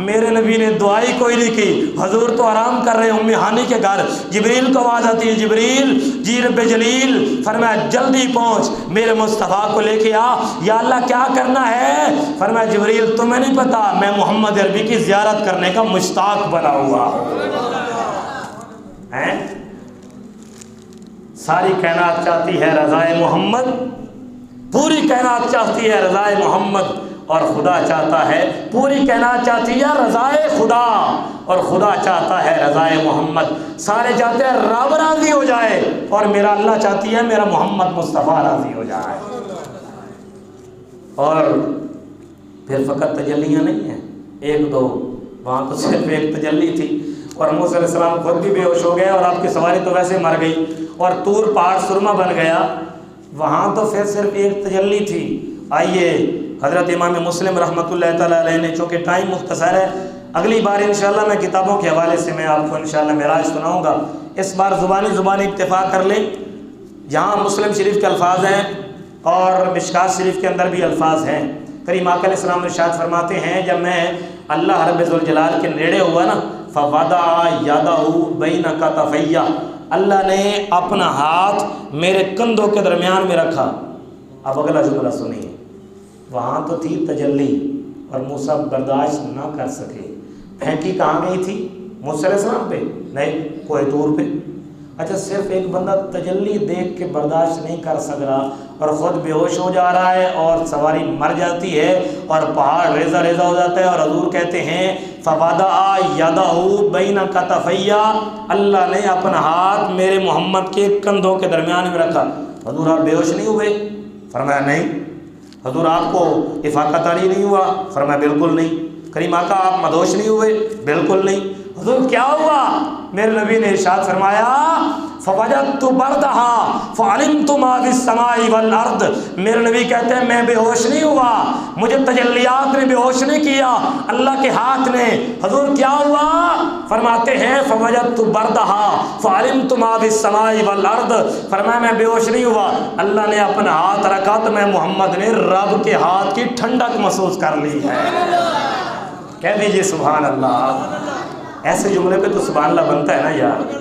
میرے نبی نے دعائی کوئی نہیں کی، حضور تو آرام کر رہے ام ہانی کے گھر، جبریل کو آواز آتی ہے جبریل جی رب جلیل، فرمایا جلدی پہنچ میرے مصطفیٰ کو لے کے آ، یا اللہ کیا کرنا ہے؟ فرمایا جبریل تمہیں نہیں پتا میں محمد عربی کی زیارت کرنے کا مشتاق بنا ہوا ہے۔ ساری کائنات چاہتی ہے رضائے محمد، پوری کائنات چاہتی ہے رضائے محمد، اور خدا چاہتا ہے، پوری کائنات چاہتی ہے رضائے خدا اور خدا چاہتا ہے رضائے محمد۔ سارے چاہتے ہیں رب راضی ہو جائے اور میرا اللہ چاہتی ہے میرا محمد مصطفیٰ راضی ہو جائے۔ اور پھر فقط تجلیاں نہیں ہیں ایک دو، وہاں تو صرف ایک تجلی تھی اور موسیٰ علیہ السلام خود بھی بے ہوش ہو گئے اور آپ کی سواری تو ویسے مر گئی اور طور پہاڑ سرما بن گیا، وہاں تو پھر صرف ایک تجلی تھی۔ آئیے حضرت امام مسلم رحمۃ اللہ تعالیٰ علیہ نے، چونکہ ٹائم مختصر ہے، اگلی بار انشاءاللہ میں کتابوں کے حوالے سے میں آپ کو انشاءاللہ معراج سناؤں گا، اس بار زبانی اتفاق کر لیں، جہاں مسلم شریف کے الفاظ ہیں اور مشکات شریف کے اندر بھی الفاظ ہیں۔ کریم آقا علیہ السلام ارشاد فرماتے ہیں جب میں اللہ رب ذوالجلال کے نیڑے ہوا نا، فَوَضَعَ يَدَهُ بَيْنَ كَتَفَيَّ، اللہ نے اپنا ہاتھ میرے کندھوں کے درمیان میں رکھا۔ اب اگلا جملہ سنیے، وہاں تو تھی تجلی اور موسیٰ برداشت نہ کر سکے، پھینکی کہاں گئی تھی؟ موسیٰ علیہ السلام پہ نہیں، کوہ طور پہ۔ اچھا صرف ایک بندہ تجلی دیکھ کے برداشت نہیں کر سک رہا اور خود بے ہوش ہو جا رہا ہے اور سواری مر جاتی ہے اور پہاڑ ریزہ ریزہ ہو جاتا ہے، اور حضور کہتے ہیں فَوَضَعَ يَدَهُ بَيْنَ كَتَفَيَّ، اللہ نے اپنا ہاتھ میرے محمد کے کندھوں کے درمیان میں رکھا۔ حضور آپ بے ہوش نہیں ہوئے؟ فرمایا نہیں۔ حضور آپ کو افاقہ طاری نہیں ہوا؟ فرمایا بالکل نہیں۔ کریم آقا آپ مدہوش نہیں ہوئے؟ بالکل نہیں۔ حضور کیا ہوا؟ میرے نبی نے ارشاد فرمایا فوجدت بردہا فعلمت ما فی السماء والارض، میرے نبی کہتے ہیں میں بے ہوش نہیں ہوا، مجھے تجلیات نے بے ہوش نہیں کیا، اللہ کے ہاتھ نے۔ حضور کیا ہوا؟ فرماتے ہیں فوجدت بردہا فعلمت ما فی السماء والارض، فرمایا میں بے ہوش نہیں ہوا، اللہ نے اپنا ہاتھ رکھا تو میں محمد نے رب کے ہاتھ کی ٹھنڈک محسوس کر لی ہے۔ کہہ دیجیے سبحان اللہ، ایسے جملے پہ تو سبحان اللہ بنتا ہے نا یار۔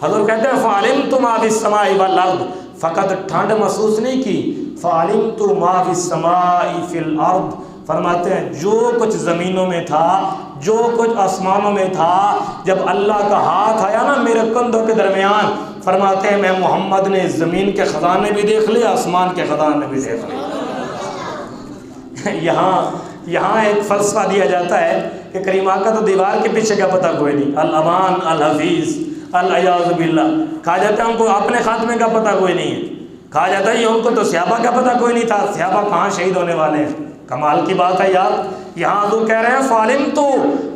حضور کہتے ہیں فَعَلِمْتُ مَا فِي السَّمَاءِ وَالْأَرْضِ، فقط ٹھنڈ محسوس نہیں کی، فَعَلِمْتُ مَا فِي السَّمَاءِ فِي الْأَرْضِ، فرماتے ہیں جو کچھ زمینوں میں تھا، جو کچھ آسمانوں میں تھا، جب اللہ کا ہاتھ آیا نا میرے کندھوں کے درمیان، فرماتے ہیں میں محمد نے زمین کے خزانے بھی دیکھ لے، آسمان کے خزانے بھی دیکھ لے۔ یہاں ایک فلسفہ دیا جاتا ہے کہ کریم آقا تو دیوار کے پیچھے کا پتہ کوئی نہیں، الامان الحفیظ الیاذ باللہ، کہا جاتا ہے ان کو اپنے خاتمے کا پتہ کوئی نہیں ہے، کہا جاتا ہے یہ ان کو تو صحابہ کا پتہ کوئی نہیں تھا، صحابہ کہاں شہید ہونے والے ہیں۔ کمال کی بات ہے یار، یہاں حضور کہہ رہے ہیں فَعَلِمْتُ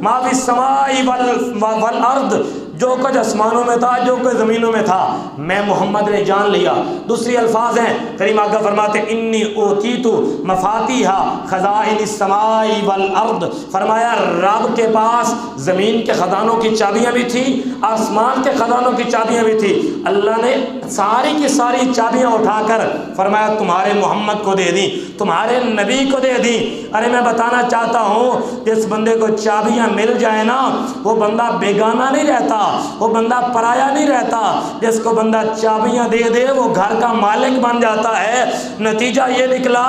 مَا فِي السَّمَاءِ وَالْأَرْضِ، جو کچھ آسمانوں میں تھا، جو کچھ زمینوں میں تھا، میں محمد نے جان لیا۔ دوسری الفاظ ہیں، کریم آقا فرماتے ہیں انی اوتیت مفاتیح خزائن السماء والارض، فرمایا رب کے پاس زمین کے خزانوں کی چابیاں بھی تھیں، آسمان کے خزانوں کی چابیاں بھی تھیں۔ اللہ نے ساری کی ساری چابیاں اٹھا کر فرمایا تمہارے محمد کو دے دی، تمہارے نبی کو دے دی۔ ارے میں بتانا چاہتا ہوں جس بندے کو چابیاں مل جائے نا، وہ بندہ بیگانہ نہیں رہتا، وہ بندہ پرایا نہیں رہتا۔ جس کو بندہ چابیاں دے دے وہ گھر کا مالک بن جاتا ہے۔ نتیجہ یہ نکلا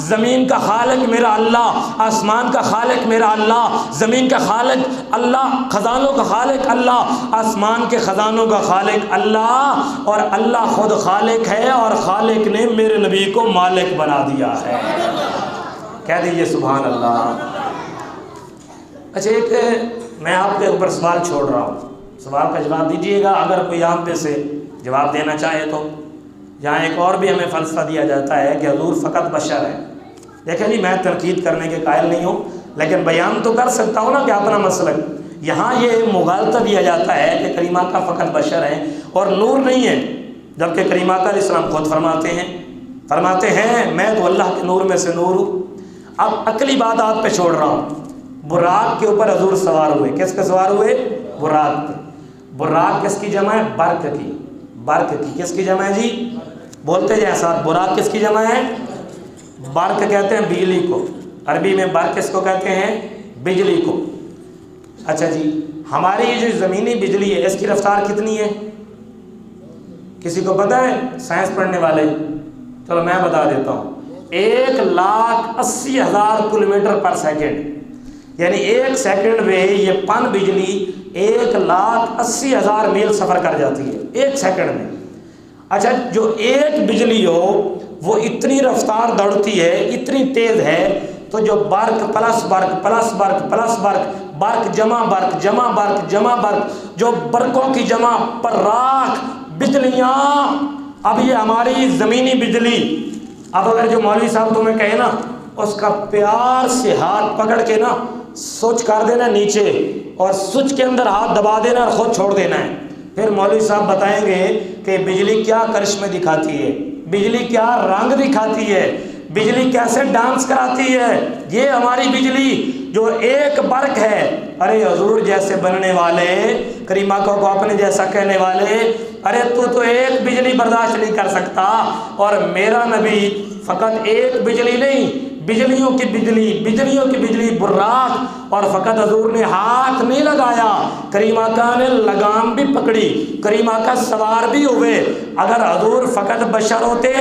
زمین کا خالق میرا اللہ، آسمان کا خالق میرا اللہ، زمین کا خالق اللہ، خزانوں کا خالق اللہ، آسمان کے خزانوں کا خالق اللہ، اور اللہ خود خالق ہے اور خالق نے میرے نبی کو مالک بنا دیا ہے۔ کہہ دیجئے سبحان اللہ۔ اچھا ایک میں آپ کے اوپر سوال چھوڑ رہا ہوں، سوال کا جواب دیجئے گا اگر کوئی آپ میں سے جواب دینا چاہے تو۔ یہاں ایک اور بھی ہمیں فلسفہ دیا جاتا ہے کہ حضور فقط بشر ہے۔ دیکھیں جی میں تنقید کرنے کے قائل نہیں ہوں، لیکن بیان تو کر سکتا ہوں نا کہ اپنا مسلک۔ یہاں یہ مغالطہ دیا جاتا ہے کہ کریم آقا فقط بشر ہیں اور نور نہیں ہے، جبکہ کریم آقا علیہ السلام خود فرماتے ہیں میں تو اللہ کے نور میں سے نور ہوں۔ اب عقلی بات آپ پہ چھوڑ رہا ہوں، براق کے اوپر حضور سوار ہوئے، کس کے سوار ہوئے؟ براق پہ۔ براق کس کی جمع ہے؟ برق کی۔ برق کی کس کی جمع ہے جی؟ بولتے جائیں ساتھ، براق کس کی جمع ہے؟ برق کہتے ہیں بجلی کو، عربی میں برق کس کو کہتے ہیں؟ بجلی کو۔ اچھا جی ہماری یہ جو زمینی بجلی ہے اس کی رفتار کتنی ہے؟ کسی کو پتہ ہے؟ سائنس پڑھنے والے؟ چلو میں بتا دیتا ہوں، 1,80,000 کلومیٹر پر سیکنڈ، یعنی ایک سیکنڈ میں یہ پن بجلی 1,80,000 میل سفر کر جاتی ہے ایک سیکنڈ میں۔ اچھا جو ایک بجلی ہو وہ اتنی رفتار دوڑتی ہے، اتنی تیز ہے، تو جو برق پلس برق پلس برق پلس برق، برق جمع برق جمع برق جمع برق، جو برقوں کی جمع پر راکھ بجلیاں۔ اب یہ ہماری زمینی بجلی، اب اگر جو مولوی صاحب تمہیں کہے نا اس کا پیار سے ہاتھ پکڑ کے نا سوچ کر دینا نیچے اور سوچ کے اندر ہاتھ دبا دینا اور خود چھوڑ دینا ہے، پھر مولوی صاحب بتائیں گے کہ بجلی کیا کرشمے دکھاتی ہے، بجلی کیا رنگ دکھاتی ہے، بجلی کیسے ڈانس کراتی ہے۔ یہ ہماری بجلی جو ایک برق ہے، ارے حضور جیسے بننے والے، کریم آقا کو اپنے جیسا کہنے والے، ارے تو ایک بجلی برداشت نہیں کر سکتا، اور میرا نبی فقط ایک بجلی نہیں، بجلیوں کی بجلی براق، اور فقط حضور نے ہاتھ نہیں لگایا، کریم آقا نے لگام بھی پکڑی، کریم آقا سوار بھی ہوئے۔ اگر حضور فقط بشر ہوتے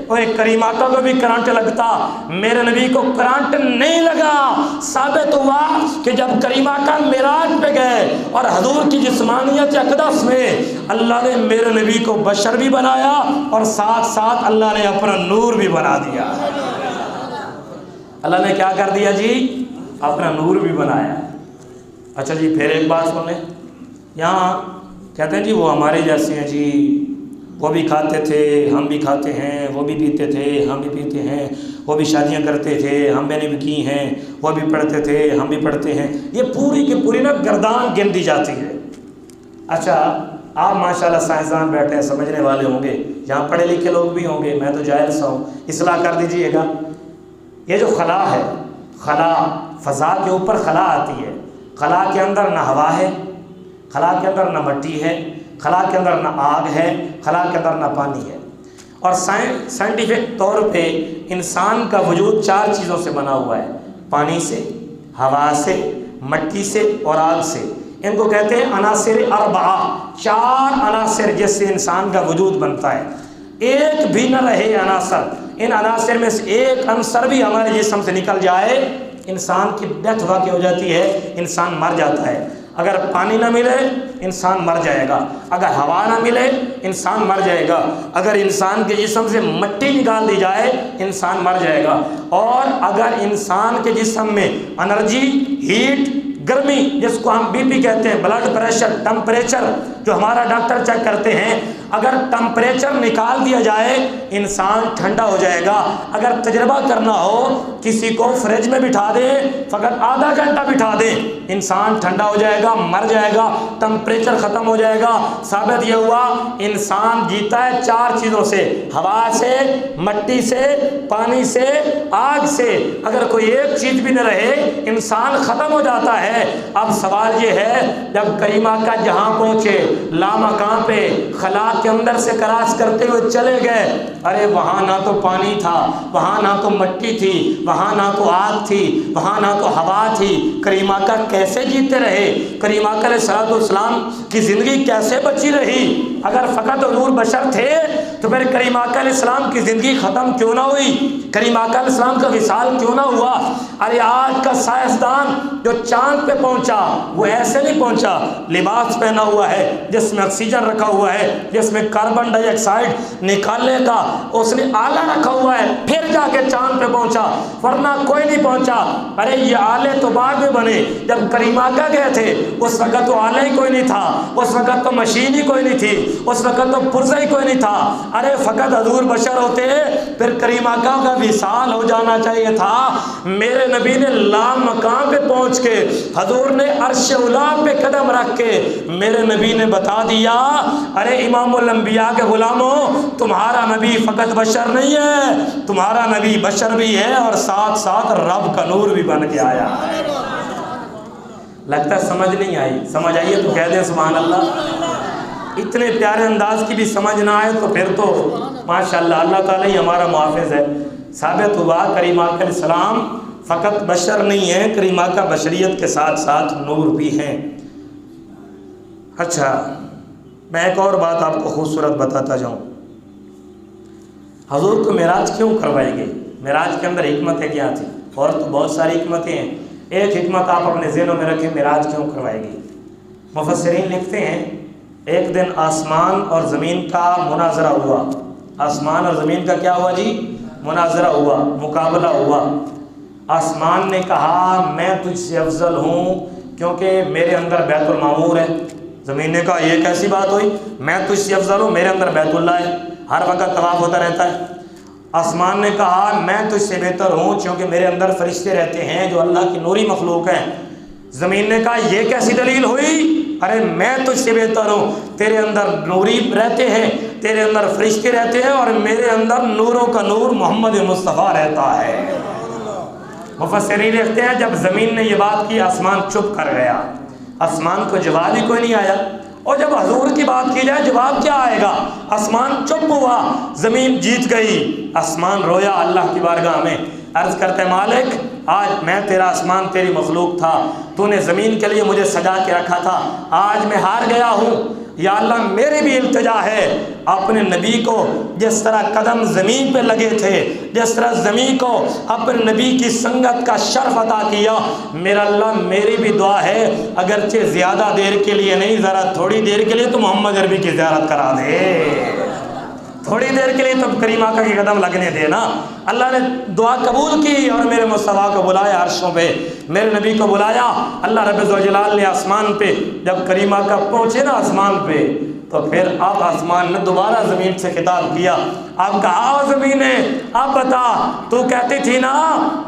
تو ایک کریم آقا کو بھی کرنٹ لگتا، میرے نبی کو کرنٹ نہیں لگا۔ ثابت ہوا کہ جب کریم آقا معراج پہ گئے اور حضور کی جسمانیت اقدس میں اللہ نے میرے نبی کو بشر بھی بنایا اور ساتھ ساتھ اللہ نے اپنا نور بھی بنا دیا۔ اللہ نے کیا کر دیا جی؟ اپنا نور بھی بنایا۔ اچھا جی پھر ایک بات سن لیں، یہاں کہتے ہیں جی وہ ہمارے جیسے ہیں جی، وہ بھی کھاتے تھے ہم بھی کھاتے ہیں، وہ بھی پیتے تھے ہم بھی پیتے ہیں، وہ بھی شادیاں کرتے تھے ہم میں نے بھی کی ہیں، وہ بھی پڑھتے تھے ہم بھی پڑھتے ہیں۔ یہ پوری کی پوری نا گردان گن دی جاتی ہے۔ اچھا آپ ماشاءاللہ سائنسدان بیٹھے ہیں، سمجھنے والے ہوں گے، یہاں پڑھے لکھے لوگ بھی ہوں گے، میں تو جاہل سا ہوں، اصلاح کر دیجئے گا۔ یہ جو خلا ہے، خلا فضا کے اوپر خلا آتی ہے، خلا کے اندر نہ ہوا ہے، خلا کے اندر نہ مٹی ہے، خلا کے اندر نہ آگ ہے، خلا کے اندر نہ پانی ہے۔ اور سائنٹیفک طور پہ انسان کا وجود 4 چیزوں سے بنا ہوا ہے، پانی سے، ہوا سے، مٹی سے اور آگ سے۔ ان کو کہتے ہیں عناصر 4 عناصر جس سے انسان کا وجود بنتا ہے۔ ایک بھی نہ رہے عناصر، ان عناصر میں سے ایک عنصر بھی ہمارے جسم سے نکل جائے، انسان کی ڈیتھ واقع ہو جاتی ہے، انسان مر جاتا ہے۔ اگر پانی نہ ملے انسان مر جائے گا، اگر ہوا نہ ملے انسان مر جائے گا، اگر انسان کے جسم سے مٹی نکال دی جائے انسان مر جائے گا، اور اگر انسان کے جسم میں انرجی، ہیٹ، گرمی، جس کو ہم بی پی کہتے ہیں، بلڈ پریشر، ٹمپریچر جو ہمارا ڈاکٹر چیک کرتے ہیں، اگر ٹمپریچر نکال دیا جائے انسان ٹھنڈا ہو جائے گا۔ اگر تجربہ کرنا ہو کسی کو فریج میں بٹھا دیں، فقط آدھا گھنٹہ بٹھا دیں، انسان ٹھنڈا ہو جائے گا، مر جائے گا، ٹمپریچر ختم ہو جائے گا۔ ثابت یہ ہوا انسان جیتا ہے 4 چیزوں سے، ہوا سے، مٹی سے، پانی سے، آگ سے۔ اگر کوئی ایک چیز بھی نہ رہے انسان ختم ہو جاتا ہے۔ اب سوال یہ ہے جب کریمہ کا جہاں پہنچے، لامکان پہ خلا کے اندر سے کراس کرتے ہوئے چلے گئے، ارے وہاں نہ تو پانی تھا، وہاں نہ تو مٹی تھی، وہاں نہ تو آگ تھی، وہاں نہ تو ہوا تھی، کریمہ کا کیسے جیتے رہے؟ کریمہ کا علیہ الصلوۃ والسلام کی زندگی کیسے بچی رہی؟ اگر فقط حضور بشر تھے تو پھر کریمہ کا علیہ السلام کی زندگی ختم کیوں نہ ہوئی؟ کریمہ کا علیہ السلام کا وصال کیوں نہ ہوا؟ ارے آج کا سائنسدان جو چاند پہ پہنچا وہ ایسے نہیں پہنچا، لباس پہنا ہوا ہے جس میں آکسیجن رکھا ہوا ہے، جس میں کاربن ڈائی آکسائڈ نکالنے کا اس نے آلہ رکھا ہوا ہے، پھر جا کے چاند پہ پہنچا، ورنہ کوئی نہیں پہنچا۔ ارے یہ آلے تو بعد میں بنے، جب کریمہ کا گئے تھے اس وقت تو آلہ ہی کوئی نہیں تھا، اس وقت تو مشین ہی کوئی نہیں تھی، اس وقت تو پرزہ ہی کوئی نہیں تھا۔ ارے فقط حضور بشر ہوتے پھر کریمہ کا وصال ہو جانا چاہیے تھا۔ میرے نبی نے لامکان پہ پہنچ کے، حضور نے عرش اولا پہ قدم رکھ کے میرے نبی نے بتا دیا، ارے امام الانبیاء کے غلاموں، تمہارا نبی فقط بشر نہیں ہے، تمہارا نبی بشر بھی ہے اور ساتھ ساتھ رب کا نور بھی بن کے آیا۔ لگتا ہے سمجھ نہیں آئی، سمجھ آئیے تو کہہ دیں سبحان اللہ۔ اتنے پیارے انداز کی بھی سمجھ نہ آئے تو پھر تو ماشاءاللہ اللہ تعالیٰ ہی ہمارا محافظ ہے۔ ثابت ہوا کریمہ کا علیہ السلام فقط بشر نہیں ہے، کریمہ کا بشریت کے ساتھ ساتھ نور بھی ہیں۔ اچھا میں ایک اور بات آپ کو خوبصورت بتاتا جاؤں، حضور کو معراج کیوں کروائی گئی؟ معراج کے اندر حکمتیں کیا تھی؟ اور تو بہت ساری حکمتیں ہیں، ایک حکمت آپ اپنے ذہنوں میں رکھیں، معراج کیوں کروائی گئی؟ مفسرین لکھتے ہیں ایک دن آسمان اور زمین کا مناظرہ ہوا، آسمان اور زمین کا کیا ہوا جی؟ مناظرہ ہوا، مقابلہ ہوا۔ آسمان نے کہا میں تجھ سے افضل ہوں کیونکہ میرے اندر بیت المعمور ہے۔ زمین نے کہا یہ کیسی بات ہوئی، میں تجھ سے افضل ہوں، میرے اندر بیت اللہ ہے، ہر وقت طواف ہوتا رہتا ہے۔ آسمان نے کہا میں تجھ سے بہتر ہوں کیونکہ میرے اندر فرشتے رہتے ہیں جو اللہ کی نوری مخلوق ہیں۔ زمین نے کہا یہ کیسی دلیل ہوئی، ارے میں تجھ سے بہتر ہوں، تیرے اندر نوری رہتے ہیں، تیرے اندر فرشتے رہتے ہیں، اور میرے اندر نوروں کا نور محمد مصطفیٰ رہتا ہے۔ مفسرین لکھتے ہیں جب زمین نے یہ بات کی آسمان چپ کر گیا، آسمان کو جواب ہی کوئی نہیں آیا۔ اور جب حضور کی بات کی جائے جواب کیا آئے گا؟ آسمان چپ ہوا، زمین جیت گئی، آسمان رویا اللہ کی بارگاہ میں، عرض کرتے مالک آج میں تیرا آسمان تیری مخلوق تھا، تو نے زمین کے لیے مجھے سجا کے رکھا تھا، آج میں ہار گیا ہوں، یا اللہ میری بھی التجا ہے اپنے نبی کو جس طرح قدم زمین پہ لگے تھے، جس طرح زمین کو اپنے نبی کی سنگت کا شرف عطا کیا، میرا اللہ میری بھی دعا ہے اگرچہ زیادہ دیر کے لیے نہیں، ذرا تھوڑی دیر کے لیے تو محمد عربی کی زیارت کرا دے، تھوڑی دیر کے لیے تو کریمہ کا کی قدم لگنے دے نا۔ اللہ نے دعا قبول کی اور میرے مصطفیٰ کو بلایا عرشوں پہ، میرے نبی کو بلایا۔ اللہ رب الجلال نے آسمان پہ جب کریمہ کا پہنچے نا آسمان پہ، تو پھر اب آسمان نے دوبارہ زمین سے خطاب کیا، اب کہا زمین نے اب بتا، تو کہتی تھی نا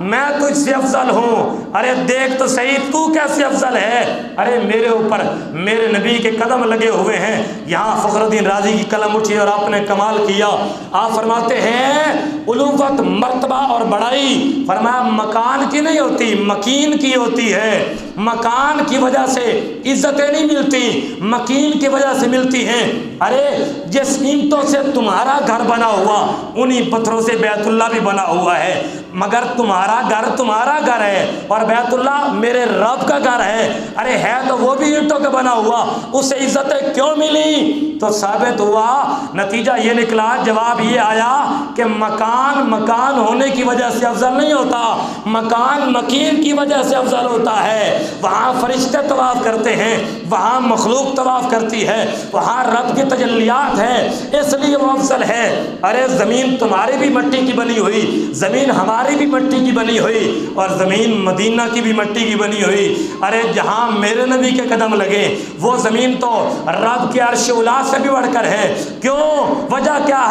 میں تجھ سے افضل ہوں، ارے دیکھ تو صحیح تو کیسے افضل ہے؟ ارے میرے اوپر میرے نبی کے قدم لگے ہوئے ہیں۔ یہاں فخر الدین رازی کی قلم اٹھی اور آپ نے کمال کیا، آپ فرماتے ہیں الوفت مرتبہ اور بڑائی فرمایا مکان کی نہیں ہوتی، مکین کی ہوتی ہے۔ مکان کی وجہ سے عزتیں نہیں ملتی، مکین کی وجہ سے ملتی ہیں۔ ارے جس اینٹوں سے تمہارا گھر بنا ہوا انہی پتھروں سے بیت اللہ بھی بنا ہوا ہے، مگر تمہارا گھر ہے اور بیت اللہ میرے رب کا گھر ہے، ارے ہے تو وہ بھی اینٹوں کا بنا ہوا، اسے عزتیں کیوں ملی؟ تو ثابت ہوا، نتیجہ یہ نکلا، جواب یہ آیا کہ مکان ہونے کی وجہ سے افضل نہیں ہوتا، مکان مکین کی وجہ سے افضل ہوتا ہے۔ وہاں فرشتے طواف کرتے ہیں، وہاں مخلوق طواف کرتی ہے، وہاں رب کی تجلیات ہیں، اس لیے وہ افضل ہے۔ ارے زمین تمہاری بھی مٹی کی بنی ہوئی، زمین ہماری بھی مٹی کی بنی ہوئی، اور زمین مدینہ کی بھی مٹی کی بنی ہوئی، ارے جہاں میرے نبی کے قدم لگے وہ زمین تو رب کے عرش اولا سے بھی بڑھ کر ہے۔ کیوں؟ وجہ کیا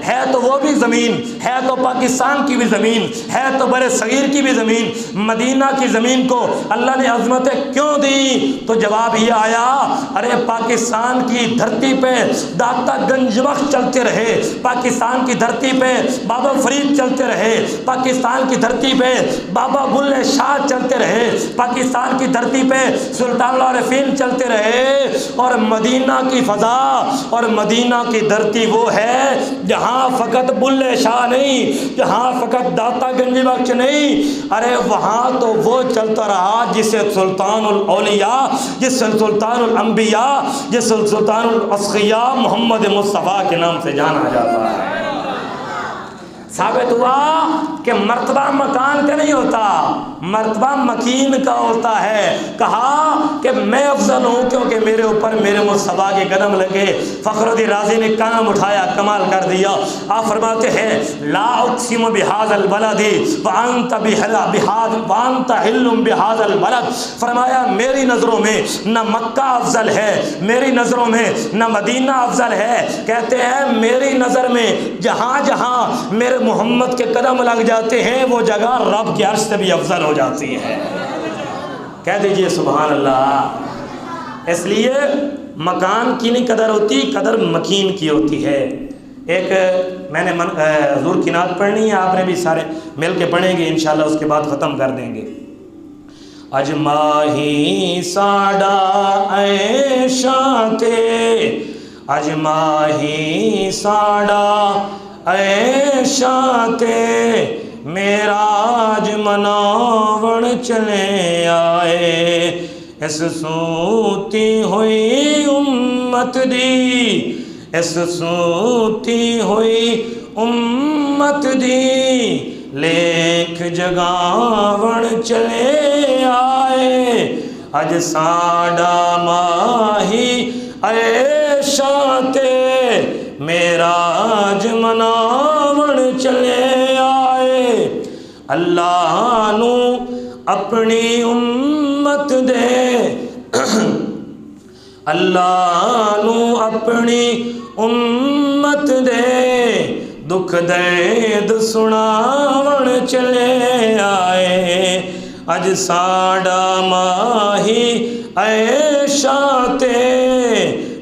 ہے تو وہ بھی زمین ہے، تو پاکستان کی بھی زمین ہے، تو بر صغیر کی بھی زمین، مدینہ کی زمین کو اللہ نے عظمتیں کیوں دی؟ تو جواب یہ آیا، ارے پاکستان کی دھرتی پہ داتا گنج بخش چلتے رہے، پاکستان کی دھرتی پہ بابا فرید چلتے رہے، پاکستان کی دھرتی پہ بابا بلے شاہ چلتے رہے، پاکستان کی دھرتی پہ سلطان العارفین چلتے رہے، اور مدینہ کی فضا اور مدینہ کی دھرتی وہ ہے جہاں فقط بلے شاہ نہیں، جہاں فقط داتا گنج بخش نہیں، ارے وہاں تو وہ چلتا رہا جسے سلطان الاولیاء، جس سلطان الانبیاء، جس سلطان الاسقیاء محمد مصطفیٰ کے نام سے جانا جاتا ہے۔ ثابت ہوا کہ مرتبہ مکان کا نہیں ہوتا، مرتبہ مکین کا ہوتا ہے۔ کہا کہ میں افضل ہوں کیونکہ میرے اوپر میرے مصطفیٰ کے قدم لگے۔ فخر الدین رازی نے کام اٹھایا، کمال کر دیا۔ آپ فرماتے ہیں لا اقسم بہذا البلد وانت حل بہذا البلد، فرمایا میری نظروں میں نہ مکہ افضل ہے، میری نظروں میں نہ مدینہ افضل ہے، کہتے ہیں میری نظر میں جہاں جہاں میرے محمد کے قدم لگ جاتے ہیں وہ جگہ رب کے عرش سے بھی افضل ہو جاتی ہے۔ کہہ دیجئے سبحان اللہ۔ اس لیے مکان کی نہیں قدر ہوتی، قدر مکین کی ہوتی ہے۔ ایک میں نے حضور کی نعت پڑھنی ہے، آپ نے بھی سارے مل کے پڑھیں گے انشاءاللہ، اس کے بعد ختم کر دیں گے۔ اج ماہی ساڈا اے شانتے، اج ماہی ساڈا اے شانتے، میراج مناون چلے آئے، اس سوتی ہوئی امت دی، اس سوتی ہوئی امت دی، لیکھ جگاون چلے آئے، اج ساڈا ماہی اے شانتے، میراج مناون چلے آئے، اللہ نو اپنی امت دے، اللہ نو اپنی امت دے، دکھ درد سناون چلے آئے، اج ساڈا ماہی اے شانتے،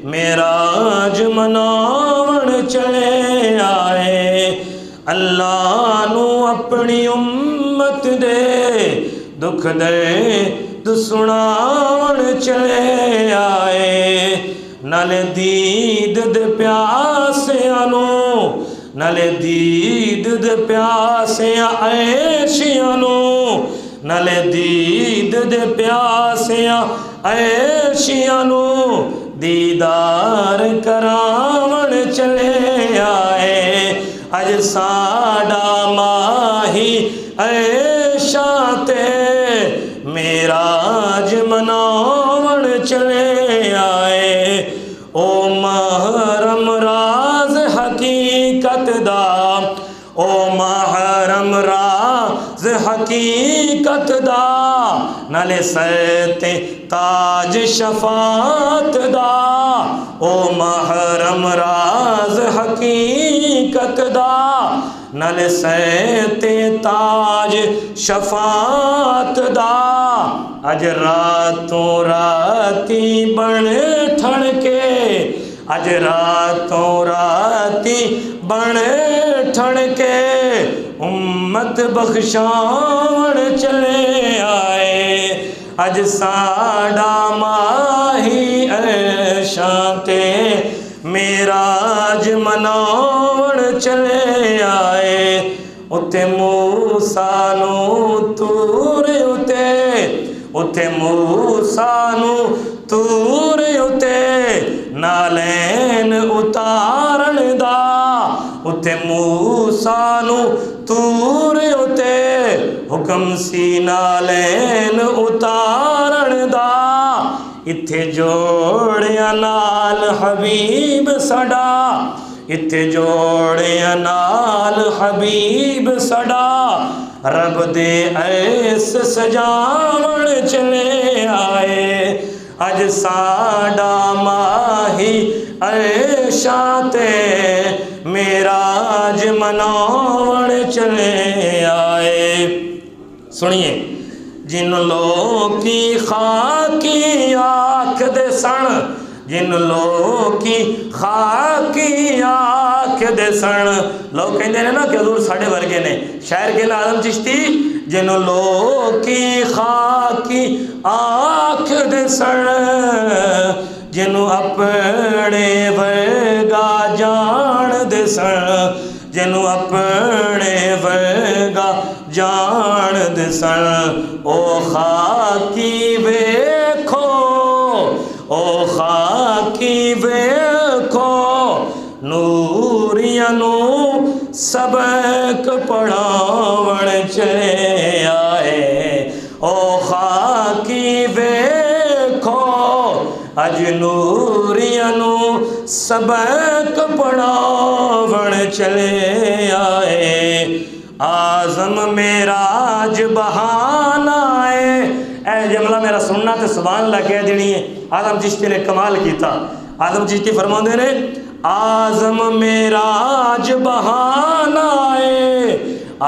میراج مناون چلے آئے، اللہ نو اپنی امت دے، دکھ درد سناون چلے آئے، نالے دید دے پیاسیاں نو، نالے دید دے پیاسیاں عیشیاں نو، نالے دید دے پیاسیاں عیشیاں نو، دیدار کراون چلے آئے، اج ساڈا ماہی اے شانتے، میراج مناون چلے آئے، او محرم راز حقیقت دا، او محرم راز حقیقت دا، نالے سیتے تاج شفاعت دا، او محرم راز حقیقت دا، نالے سیتے تاج شفاعت دا، اج راتوں راتی بن ٹھڑ کے، اج راتوں راتی بن ٹھڑ کے، امت بخشاون چلے آئے، اج ساڈا ماہی اے شانتے، میراج مناون چلے آئے اتے موسیٰ نو تور اتے اتے موسیٰ نو تور اتے نالین اتارن دا اتے موسیٰ نو تور اتے حکم سی نالین اتارن دا اتھے جوڑیا نال حبیب سڑا اتھے جوڑیا نال حبیب سڑا رب دے ایس سجاون چلے آئے اج ساڈا ماہی عیشاں تے میراج مناون چلے آئے۔ سنیے جن لوگ کی خاکی آنکھ دے سن جن لوگ کی خاکی آنکھ دے سن لوگ کہندے نے نا کہ حضور ساڑھے ورگے نے شاعر کے اعظم چشتی جن لوگ کی خاکی آنکھ دے سن جنوں اپنے ورگا جان دے سن جنوں اپنے ورگا جان دے سن او خاکی ویکھو او خاکی ویکھو نوریاں نو سبق پڑھاون چلے آئے او خاکی ویکھو اج نوریاں نو سبق پڑھاون چلے آئے اعظم معراج بہانہ ہے۔ اے جملہ میرا سننا تے سبحان اللہ کہہ دینی ہے۔ اعظم چشتی نے کمال کیتا۔ اعظم چشتی فرماندے نے اعظم معراج بہانہ ہے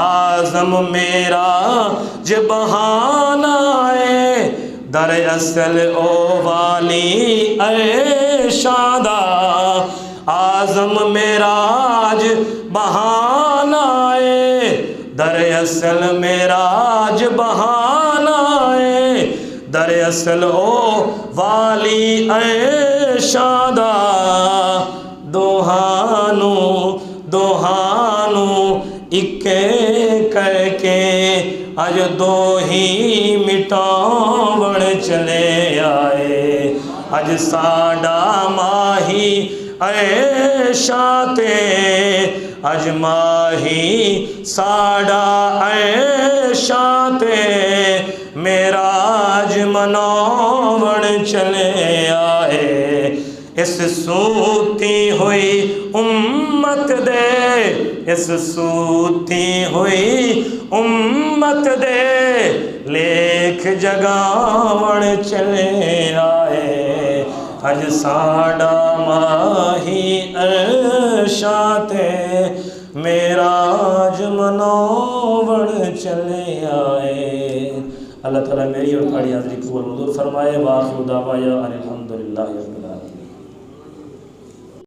اعظم معراج بہانہ ہے در اصل او والی عیشاں دا اعظم معراج بہانہ ہے در اصل معراج بہانہ ہے در اصل او والی عیشاں دا دوہانو اکے کر کے اج دو ہی مٹاون چلے آئے اج ساڈا ماہی عیشاں تے اج ماہی ساڈا عیشاں تے معراج مناون چلے آئے اس سوتی ہوئی امت دے اس سوتی ہوئی امت دے لیکھ جگاون چلے آئے اج ساڈا ماہی عیشاں تے معراج مناون چلے آئے۔ اللہ تعالیٰ میری اور تھوڑی حاضری قبول منظور فرمائے۔ وآخر دعوانا ان الحمدللہ رب العالمین۔